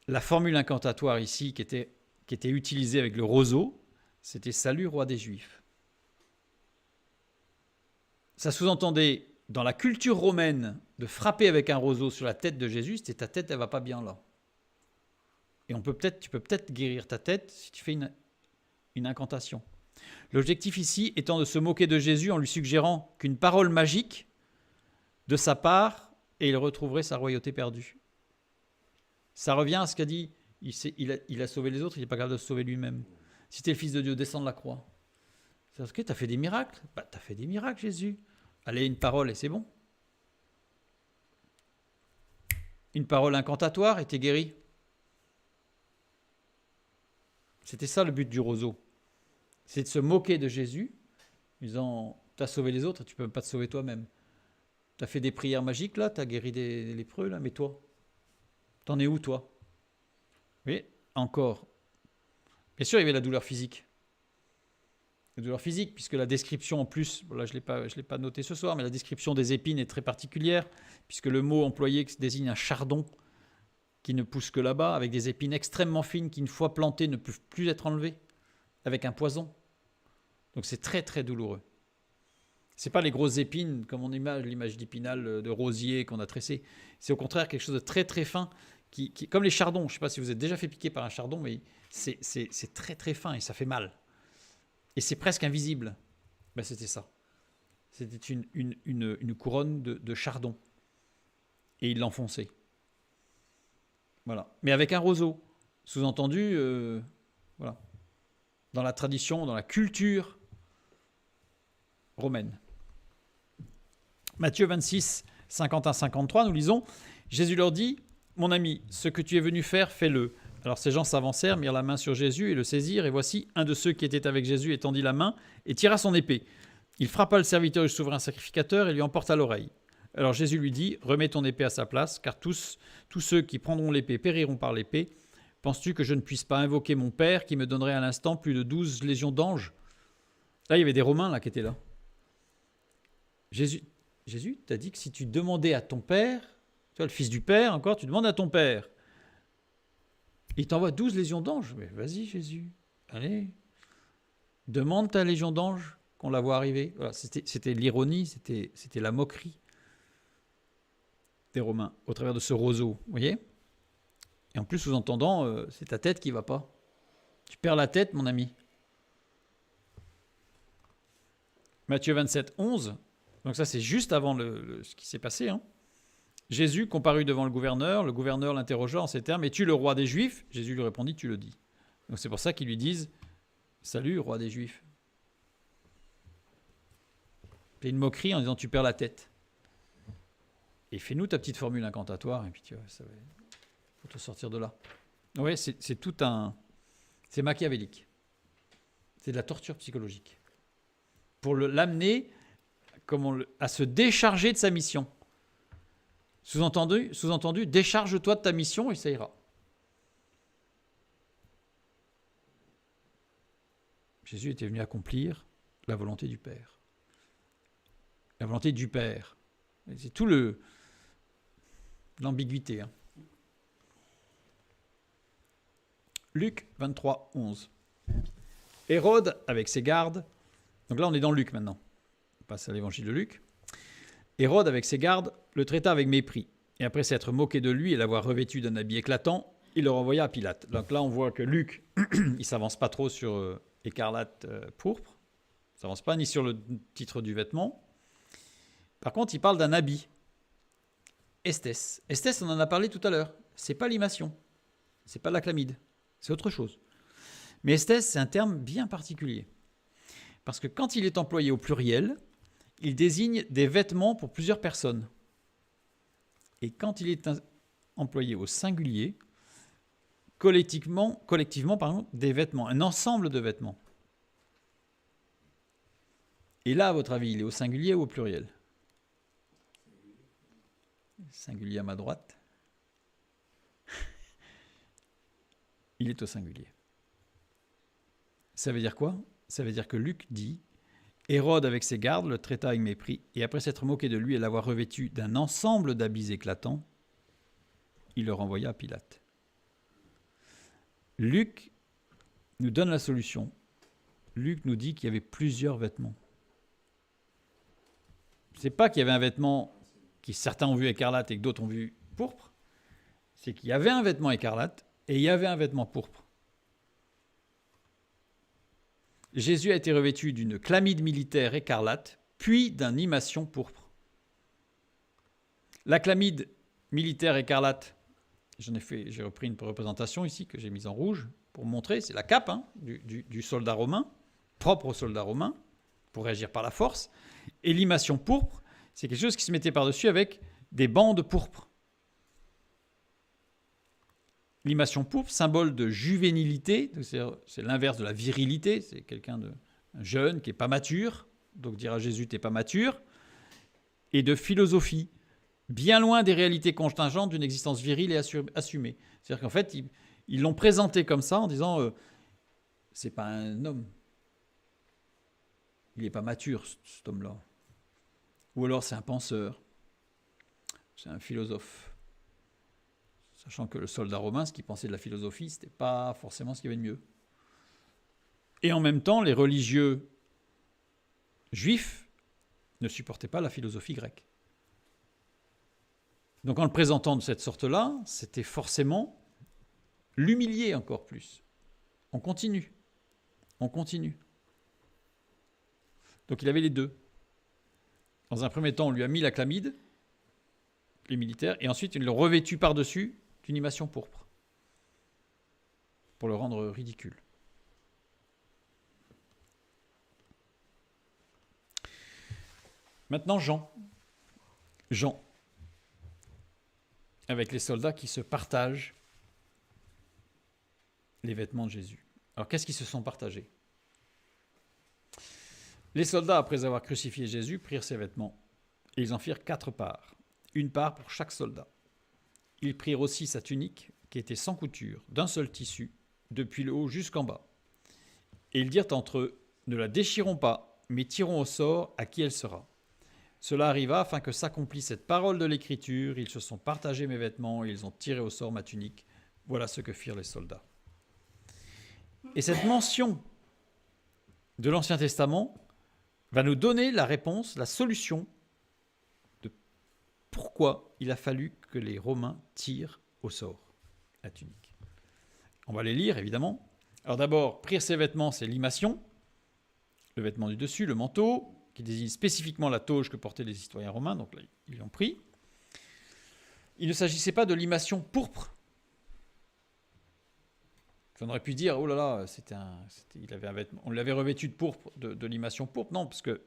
La formule incantatoire ici qui était utilisée avec le roseau, c'était « Salut, roi des Juifs ». Ça sous-entendait, dans la culture romaine, de frapper avec un roseau sur la tête de Jésus, c'était ta tête, elle va pas bien là. Et tu peux peut-être guérir ta tête si tu fais une incantation. L'objectif ici étant de se moquer de Jésus en lui suggérant qu'une parole magique de sa part et il retrouverait sa royauté perdue. Ça revient à ce qu'a dit, il a sauvé les autres, il n'est pas capable de se sauver lui-même. Si tu es le Fils de Dieu, descends de la croix. C'est parce que tu as fait des miracles. Tu as fait des miracles, Jésus. Allez, une parole et c'est bon. Une parole incantatoire et t'es guéri. C'était ça le but du roseau. C'est de se moquer de Jésus, en disant, tu as sauvé les autres, tu ne peux même pas te sauver toi-même. Tu as fait des prières magiques là, tu as guéri des lépreux là, mais toi, t'en es où toi? Oui, encore. Bien sûr, il y avait la douleur physique. La douleur physique, puisque la description en plus, là je ne l'ai pas noté ce soir, mais la description des épines est très particulière, puisque le mot employé désigne un chardon qui ne pousse que là-bas, avec des épines extrêmement fines qui, une fois plantées, ne peuvent plus être enlevées, avec un poison. Donc c'est très très douloureux. Ce n'est pas les grosses épines, comme on imagine l'image d'épinal de rosier qu'on a tressé. C'est au contraire quelque chose de très très fin, qui comme les chardons. Je ne sais pas si vous êtes déjà fait piquer par un chardon, mais c'est très très fin et ça fait mal. Et c'est presque invisible. Ben, c'était ça. C'était une couronne de chardon. Et il l'enfonçait. Voilà. Mais avec un roseau. Sous-entendu, voilà. Dans la tradition, dans la culture romaine. Matthieu 26, 51-53, nous lisons « Jésus leur dit, mon ami, ce que tu es venu faire, fais-le. » Alors ces gens s'avancèrent, mirent la main sur Jésus et le saisirent, et voici, un de ceux qui étaient avec Jésus étendit la main et tira son épée. Il frappa le serviteur du souverain sacrificateur et lui emporta l'oreille. Alors Jésus lui dit, remets ton épée à sa place, car tous ceux qui prendront l'épée périront par l'épée. Penses-tu que je ne puisse pas invoquer mon Père qui me donnerait à l'instant plus de 12 légions d'anges? Là, il y avait des Romains là qui étaient là. Jésus t'a dit que si tu demandais à ton Père, tu vois, le Fils du Père encore, tu demandes à ton Père, il t'envoie 12 légions d'anges. Mais vas-y Jésus, allez, demande ta légion d'anges qu'on la voit arriver. Voilà, c'était l'ironie, c'était la moquerie des Romains au travers de ce roseau, vous voyez. Et en plus, sous-entendant, c'est ta tête qui va pas. Tu perds la tête, mon ami. Matthieu 27, 11. Donc ça, c'est juste avant ce qui s'est passé. Hein. Jésus comparut devant le gouverneur l'interrogea en ces termes, « Es-tu le roi des Juifs ?» Jésus lui répondit, « Tu le dis. » Donc c'est pour ça qu'ils lui disent, « Salut, roi des Juifs. » C'est une moquerie en disant, « Tu perds la tête. » Et fais-nous ta petite formule incantatoire, et puis tu vois, ça va, faut te sortir de là. Oui, c'est tout un... C'est machiavélique. C'est de la torture psychologique. Pour l'amener à se décharger de sa mission. Sous-entendu, décharge-toi de ta mission et ça ira. Jésus était venu accomplir la volonté du Père. La volonté du Père. C'est tout l'ambiguïté. Hein. Luc 23, 11. Hérode, avec ses gardes, donc là on est dans Luc maintenant, on passe à l'évangile de Luc. Hérode, avec ses gardes, le traita avec mépris, et après s'être moqué de lui et l'avoir revêtu d'un habit éclatant, il le renvoya à Pilate. Donc là on voit que Luc, il ne s'avance pas trop sur écarlate pourpre, il ne s'avance pas ni sur le titre du vêtement. Par contre, il parle d'un habit. Esthès. Esthès, on en a parlé tout à l'heure. C'est pas l'imation, c'est pas la chlamyde. C'est autre chose. Mais esthès, c'est un terme bien particulier. Parce que quand il est employé au pluriel, il désigne des vêtements pour plusieurs personnes. Et quand il est employé au singulier, collectivement des vêtements, un ensemble de vêtements. Et là, à votre avis, il est au singulier ou au pluriel ? Singulier à ma droite. Il est au singulier. Ça veut dire quoi ? Ça veut dire que Luc dit « Hérode, avec ses gardes, le traita avec mépris, et après s'être moqué de lui et l'avoir revêtu d'un ensemble d'habits éclatants, il le renvoya à Pilate. » Luc nous donne la solution. Luc nous dit qu'il y avait plusieurs vêtements. C'est pas qu'il y avait un vêtement qui certains ont vu écarlate et que d'autres ont vu pourpre. C'est qu'il y avait un vêtement écarlate et il y avait un vêtement pourpre. Jésus a été revêtu d'une chlamyde militaire écarlate, puis d'un imation pourpre. La chlamyde militaire écarlate, j'ai repris une représentation ici que j'ai mise en rouge pour montrer, c'est la cape du soldat romain, propre au soldat romain, pour réagir par la force. Et l'imation pourpre, c'est quelque chose qui se mettait par-dessus avec des bandes pourpres. L'imation pourpre, symbole de juvénilité, c'est l'inverse de la virilité, c'est quelqu'un de jeune qui n'est pas mature, donc dira Jésus, t'es pas mature, et de philosophie, bien loin des réalités contingentes d'une existence virile et assumée. C'est-à-dire qu'en fait, ils l'ont présenté comme ça en disant c'est pas un homme, il n'est pas mature cet homme-là. Ou alors c'est un penseur, c'est un philosophe. Sachant que le soldat romain, ce qu'il pensait de la philosophie, ce n'était pas forcément ce qu'il y avait de mieux. Et en même temps, les religieux juifs ne supportaient pas la philosophie grecque. Donc en le présentant de cette sorte-là, c'était forcément l'humilier encore plus. On continue. Donc il avait les deux. Dans un premier temps, on lui a mis la chlamyde, les militaires, et ensuite il l'a revêtu par-dessus d'une imation pourpre, pour le rendre ridicule. Maintenant, Jean, avec les soldats qui se partagent les vêtements de Jésus. Alors, qu'est-ce qu'ils se sont partagés ? Les soldats, après avoir crucifié Jésus, prirent ses vêtements, et ils en firent 4 parts, une part pour chaque soldat. Ils prirent aussi sa tunique, qui était sans couture, d'un seul tissu, depuis le haut jusqu'en bas. Et ils dirent entre eux, ne la déchirons pas, mais tirons au sort à qui elle sera. Cela arriva afin que s'accomplisse cette parole de l'Écriture. Ils se sont partagés mes vêtements et ils ont tiré au sort ma tunique. Voilà ce que firent les soldats. Et cette mention de l'Ancien Testament va nous donner la réponse, la solution de pourquoi il a fallu que les Romains tirent au sort la tunique. On va les lire, évidemment. Alors d'abord, prirent ses vêtements, c'est l'imation, le vêtement du dessus, le manteau, qui désigne spécifiquement la toge que portaient les citoyens romains, donc là, ils l'ont pris. Il ne s'agissait pas de l'imation pourpre. On aurait pu dire, oh là là, il avait un vêtement, on l'avait revêtu de pourpre, de l'imation pourpre. Non, parce que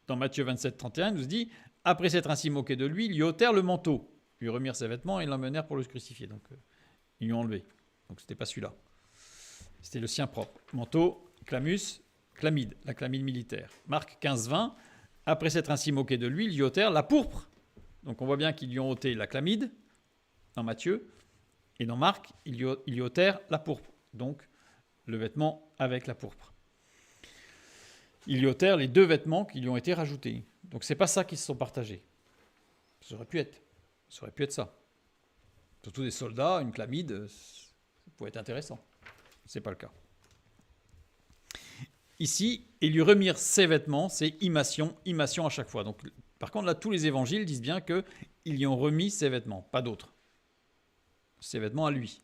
dans Matthieu 27, 31, il nous dit, après s'être ainsi moqué de lui, ils lui ôtèrent le manteau, lui remirent ses vêtements et l'emmenèrent pour le crucifier. Donc, ils lui ont enlevé. Donc, c'était pas celui-là. C'était le sien propre. Manteau, clamus, chlamyde, la chlamyde militaire. Marc 15, 20, après s'être ainsi moqué de lui, ils lui ôtèrent la pourpre. Donc, on voit bien qu'ils lui ont ôté la chlamyde, dans Matthieu, et dans Marc, ils lui ôtèrent la pourpre. Donc, le vêtement avec la pourpre. Ils lui ôtèrent les 2 vêtements qui lui ont été rajoutés. Donc, c'est pas ça qu'ils se sont partagés. Ça aurait pu être ça. Surtout des soldats, une chlamyde, ça pouvait être intéressant. C'est pas le cas. Ici, ils lui remirent ses vêtements, c'est imation à chaque fois. Donc, par contre, là, tous les évangiles disent bien qu'ils lui ont remis ses vêtements, pas d'autres. Ses vêtements à lui.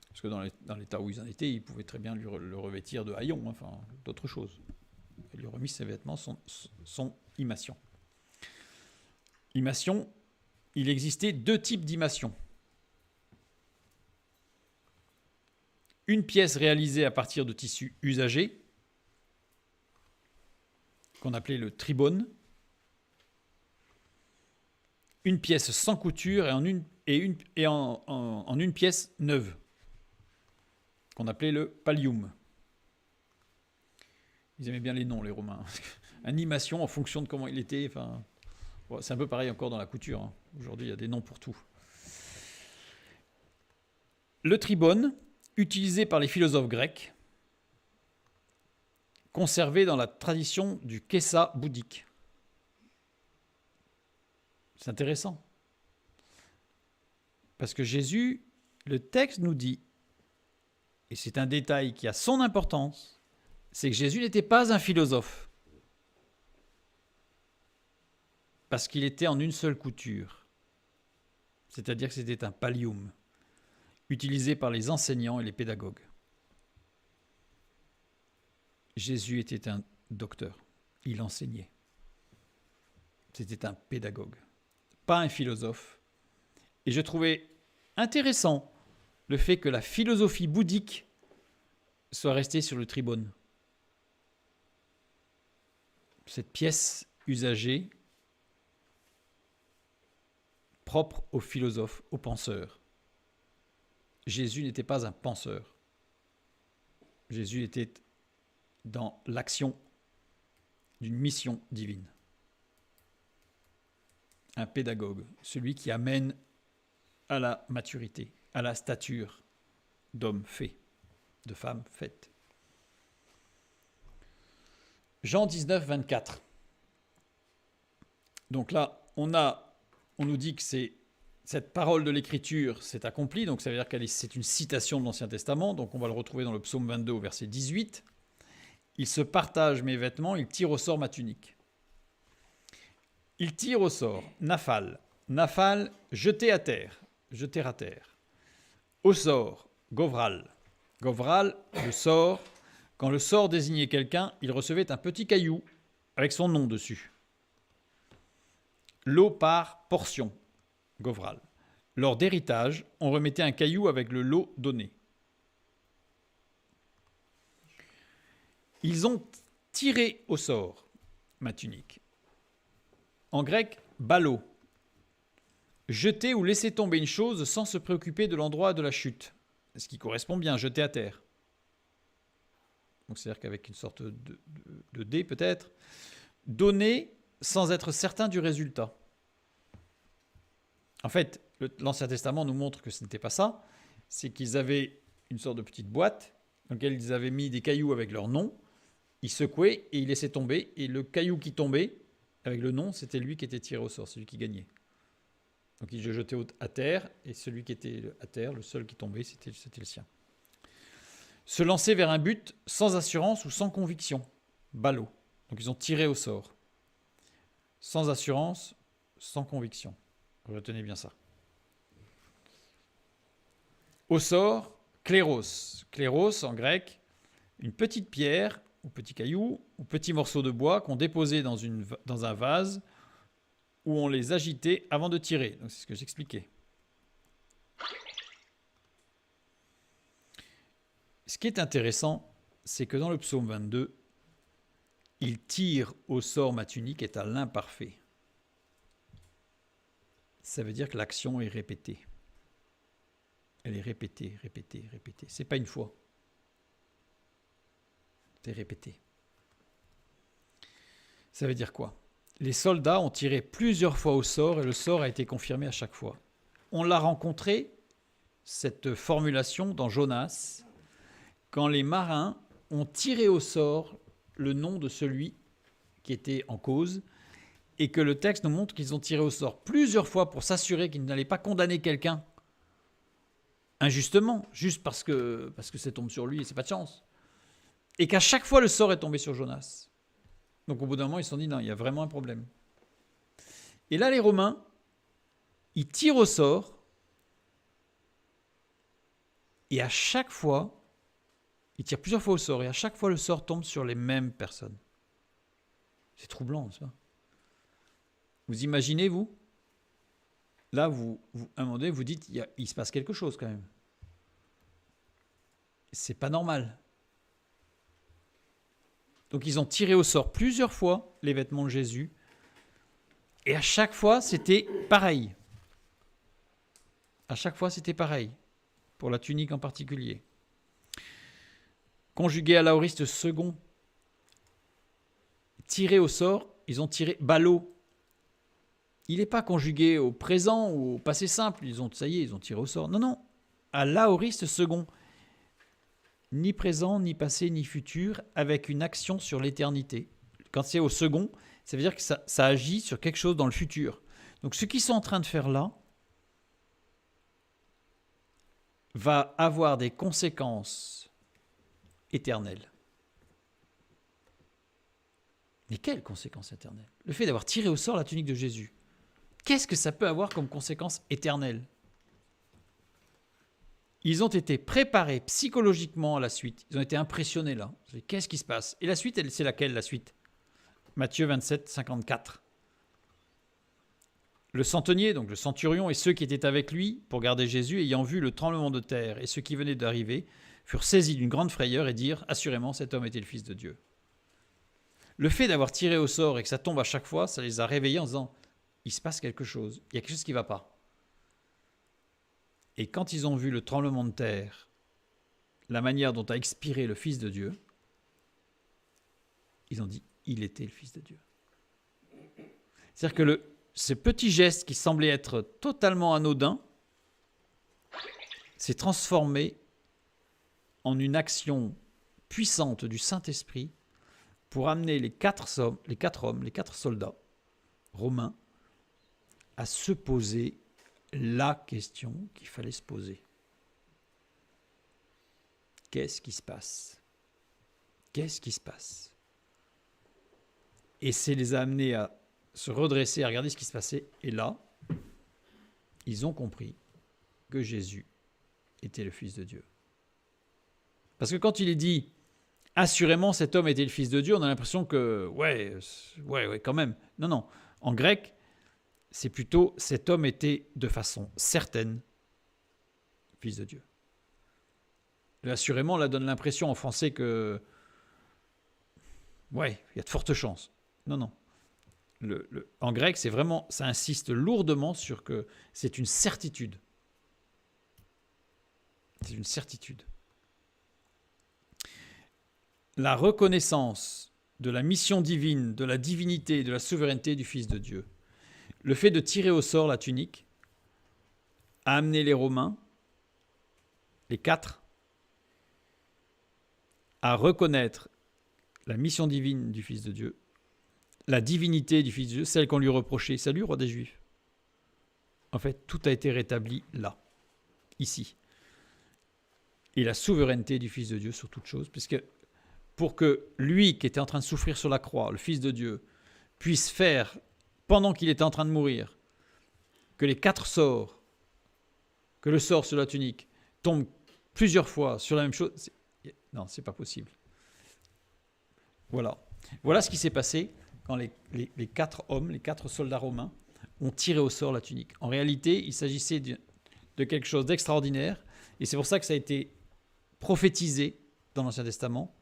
Parce que dans l'état où ils en étaient, ils pouvaient très bien le revêtir de haillons, enfin, d'autres choses. Il lui a remis ses vêtements, son imation. Imation, il existait 2 types d'imation. Une pièce réalisée à partir de tissus usagés, qu'on appelait le tribone. Une pièce sans couture et en une pièce neuve, qu'on appelait le pallium. Ils aimaient bien les noms, les Romains. Animation en fonction de comment il était. Enfin, bon, c'est un peu pareil encore dans la couture. Hein. Aujourd'hui, il y a des noms pour tout. Le tribone, utilisé par les philosophes grecs, conservé dans la tradition du kessa bouddhique. C'est intéressant. Parce que Jésus, le texte nous dit, et c'est un détail qui a son importance, c'est que Jésus n'était pas un philosophe. Parce qu'il était en une seule couture. C'est-à-dire que c'était un pallium, utilisé par les enseignants et les pédagogues. Jésus était un docteur. Il enseignait. C'était un pédagogue, pas un philosophe. Et je trouvais intéressant le fait que la philosophie bouddhique soit restée sur le tribone. Cette pièce usagée, propre aux philosophes, aux penseurs. Jésus n'était pas un penseur. Jésus était dans l'action d'une mission divine. Un pédagogue, celui qui amène à la maturité, à la stature d'homme fait, de femme faite. Jean 19, 24. Donc là, on nous dit que cette parole de l'Écriture s'est accomplie, donc ça veut dire que c'est une citation de l'Ancien Testament, donc on va le retrouver dans le psaume 22 au verset 18. Il se partage mes vêtements, il tire au sort ma tunique. Il tire au sort, Naphal. Naphal, jeter à terre. Au sort, Govral. Govral, le sort. Quand le sort désignait quelqu'un, il recevait un petit caillou avec son nom dessus. Lot par portion, Govral. Lors d'héritage, on remettait un caillou avec le lot donné. Ils ont tiré au sort ma tunique. En grec, balo. Jeter ou laisser tomber une chose sans se préoccuper de l'endroit de la chute. Ce qui correspond bien, jeter à terre. Donc c'est-à-dire qu'avec une sorte de dé peut-être. Donner sans être certain du résultat. En fait, l'Ancien Testament nous montre que ce n'était pas ça. C'est qu'ils avaient une sorte de petite boîte dans laquelle ils avaient mis des cailloux avec leur nom. Ils secouaient et ils laissaient tomber. Et le caillou qui tombait avec le nom, c'était lui qui était tiré au sort, celui qui gagnait. Donc il le jetait à terre et celui qui était à terre, le seul qui tombait, c'était le sien. Se lancer vers un but sans assurance ou sans conviction. Ballot. Donc ils ont tiré au sort. Sans assurance, sans conviction. Retenez bien ça. Au sort, kléros. Kléros en grec, une petite pierre ou petit caillou ou petit morceau de bois qu'on déposait dans un vase où on les agitait avant de tirer. Donc c'est ce que j'expliquais. Ce qui est intéressant, c'est que dans le psaume 22, il tire au sort ma tunique est à l'imparfait. Ça veut dire que l'action est répétée. Elle est répétée, répétée, répétée. C'est pas une fois. C'est répété. Ça veut dire quoi? Les soldats ont tiré plusieurs fois au sort et le sort a été confirmé à chaque fois. On l'a rencontré, cette formulation, dans Jonas, quand les marins ont tiré au sort le nom de celui qui était en cause et que le texte nous montre qu'ils ont tiré au sort plusieurs fois pour s'assurer qu'ils n'allaient pas condamner quelqu'un injustement, juste parce que ça tombe sur lui et c'est pas de chance. Et qu'à chaque fois, le sort est tombé sur Jonas. Donc au bout d'un moment, ils se sont dit, non, il y a vraiment un problème. Et là, les Romains, ils tirent au sort et à chaque fois, ils tirent plusieurs fois au sort et à chaque fois, le sort tombe sur les mêmes personnes. C'est troublant, ça. Vous imaginez, vous? Là, vous, à un moment donné, vous dites, il se passe quelque chose quand même. C'est pas normal. Donc, ils ont tiré au sort plusieurs fois les vêtements de Jésus. Et à chaque fois, c'était pareil. À chaque fois, c'était pareil. Pour la tunique en particulier. Conjugué à l'aoriste second. Tiré au sort, ils ont tiré ballot. Il n'est pas conjugué au présent ou au passé simple. Ça y est, ils ont tiré au sort. Non, non. À l'aoriste second. Ni présent, ni passé, ni futur, avec une action sur l'éternité. Quand c'est au second, ça veut dire que ça agit sur quelque chose dans le futur. Donc ce qu'ils sont en train de faire là va avoir des conséquences éternelles. Mais quelles conséquences éternelles? Le fait d'avoir tiré au sort la tunique de Jésus, qu'est-ce que ça peut avoir comme conséquence éternelle? Ils ont été préparés psychologiquement à la suite. Ils ont été impressionnés là. Qu'est-ce qui se passe? Et la suite, c'est laquelle la suite? Matthieu 27, 54. Le centenier, donc le centurion, et ceux qui étaient avec lui pour garder Jésus, ayant vu le tremblement de terre et ceux qui venaient d'arriver, furent saisis d'une grande frayeur et dirent, assurément, cet homme était le Fils de Dieu. Le fait d'avoir tiré au sort et que ça tombe à chaque fois, ça les a réveillés en disant, il se passe quelque chose, il y a quelque chose qui ne va pas. Et quand ils ont vu le tremblement de terre, la manière dont a expiré le Fils de Dieu, ils ont dit, il était le Fils de Dieu. C'est-à-dire que ce petit geste qui semblait être totalement anodin s'est transformé en une action puissante du Saint-Esprit pour amener les quatre soldats romains à se poser la question qu'il fallait se poser. Qu'est-ce qui se passe? Qu'est-ce qui se passe? Et c'est les a amenés à se redresser, à regarder ce qui se passait. Et là, ils ont compris que Jésus était le Fils de Dieu. Parce que quand il est dit « Assurément, cet homme était le Fils de Dieu », on a l'impression que « ouais, quand même ». Non, non. En grec, c'est plutôt « cet homme était de façon certaine Fils de Dieu ». Assurément, là, donne l'impression en français que ouais, il y a de fortes chances. Non, non. En grec, c'est vraiment, ça insiste lourdement sur que c'est une certitude. C'est une certitude. La reconnaissance de la mission divine, de la divinité et de la souveraineté du Fils de Dieu. Le fait de tirer au sort la tunique a amené les Romains, les quatre, à reconnaître la mission divine du Fils de Dieu, la divinité du Fils de Dieu, celle qu'on lui reprochait. Salut, roi des Juifs. En fait, tout a été rétabli là, ici. et la souveraineté du Fils de Dieu sur toute chose, puisque pour que lui qui était en train de souffrir sur la croix, le Fils de Dieu, puisse faire, pendant qu'il était en train de mourir, que les 4 sorts, que le sort sur la tunique tombe plusieurs fois sur la même chose, non, c'est pas possible. Voilà ce qui s'est passé quand les 4 hommes, les 4 soldats romains, ont tiré au sort la tunique. En réalité, il s'agissait de quelque chose d'extraordinaire, et c'est pour ça que ça a été prophétisé dans l'Ancien Testament,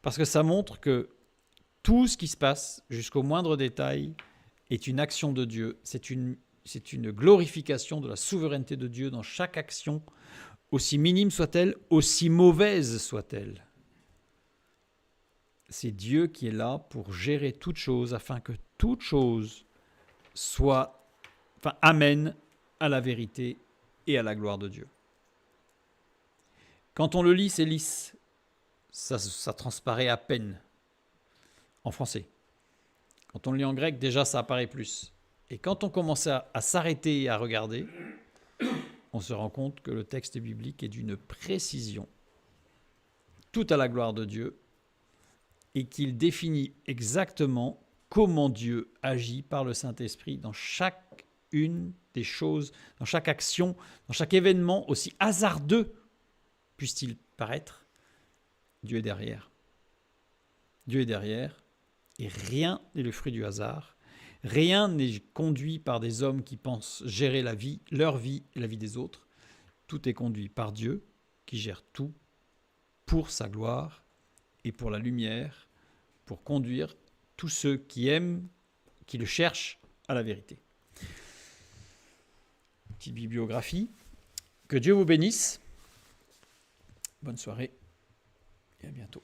parce que ça montre que tout ce qui se passe, jusqu'au moindre détail, est une action de Dieu. C'est une glorification de la souveraineté de Dieu dans chaque action, aussi minime soit-elle, aussi mauvaise soit-elle. C'est Dieu qui est là pour gérer toute chose, afin que toute chose amène à la vérité et à la gloire de Dieu. Quand on le lit, c'est lisse. Ça transparaît à peine en français. Quand on le lit en grec, déjà, ça apparaît plus. Et quand on commence à s'arrêter et à regarder, on se rend compte que le texte biblique est d'une précision, tout à la gloire de Dieu, et qu'il définit exactement comment Dieu agit par le Saint-Esprit dans chacune des choses, dans chaque action, dans chaque événement, aussi hasardeux puisse-t-il paraître. Dieu est derrière. Dieu est derrière, et rien n'est le fruit du hasard. Rien n'est conduit par des hommes qui pensent gérer la vie, leur vie et la vie des autres. Tout est conduit par Dieu, qui gère tout pour sa gloire et pour la lumière, pour conduire tous ceux qui aiment, qui le cherchent à la vérité. Petite bibliographie. Que Dieu vous bénisse. Bonne soirée et à bientôt.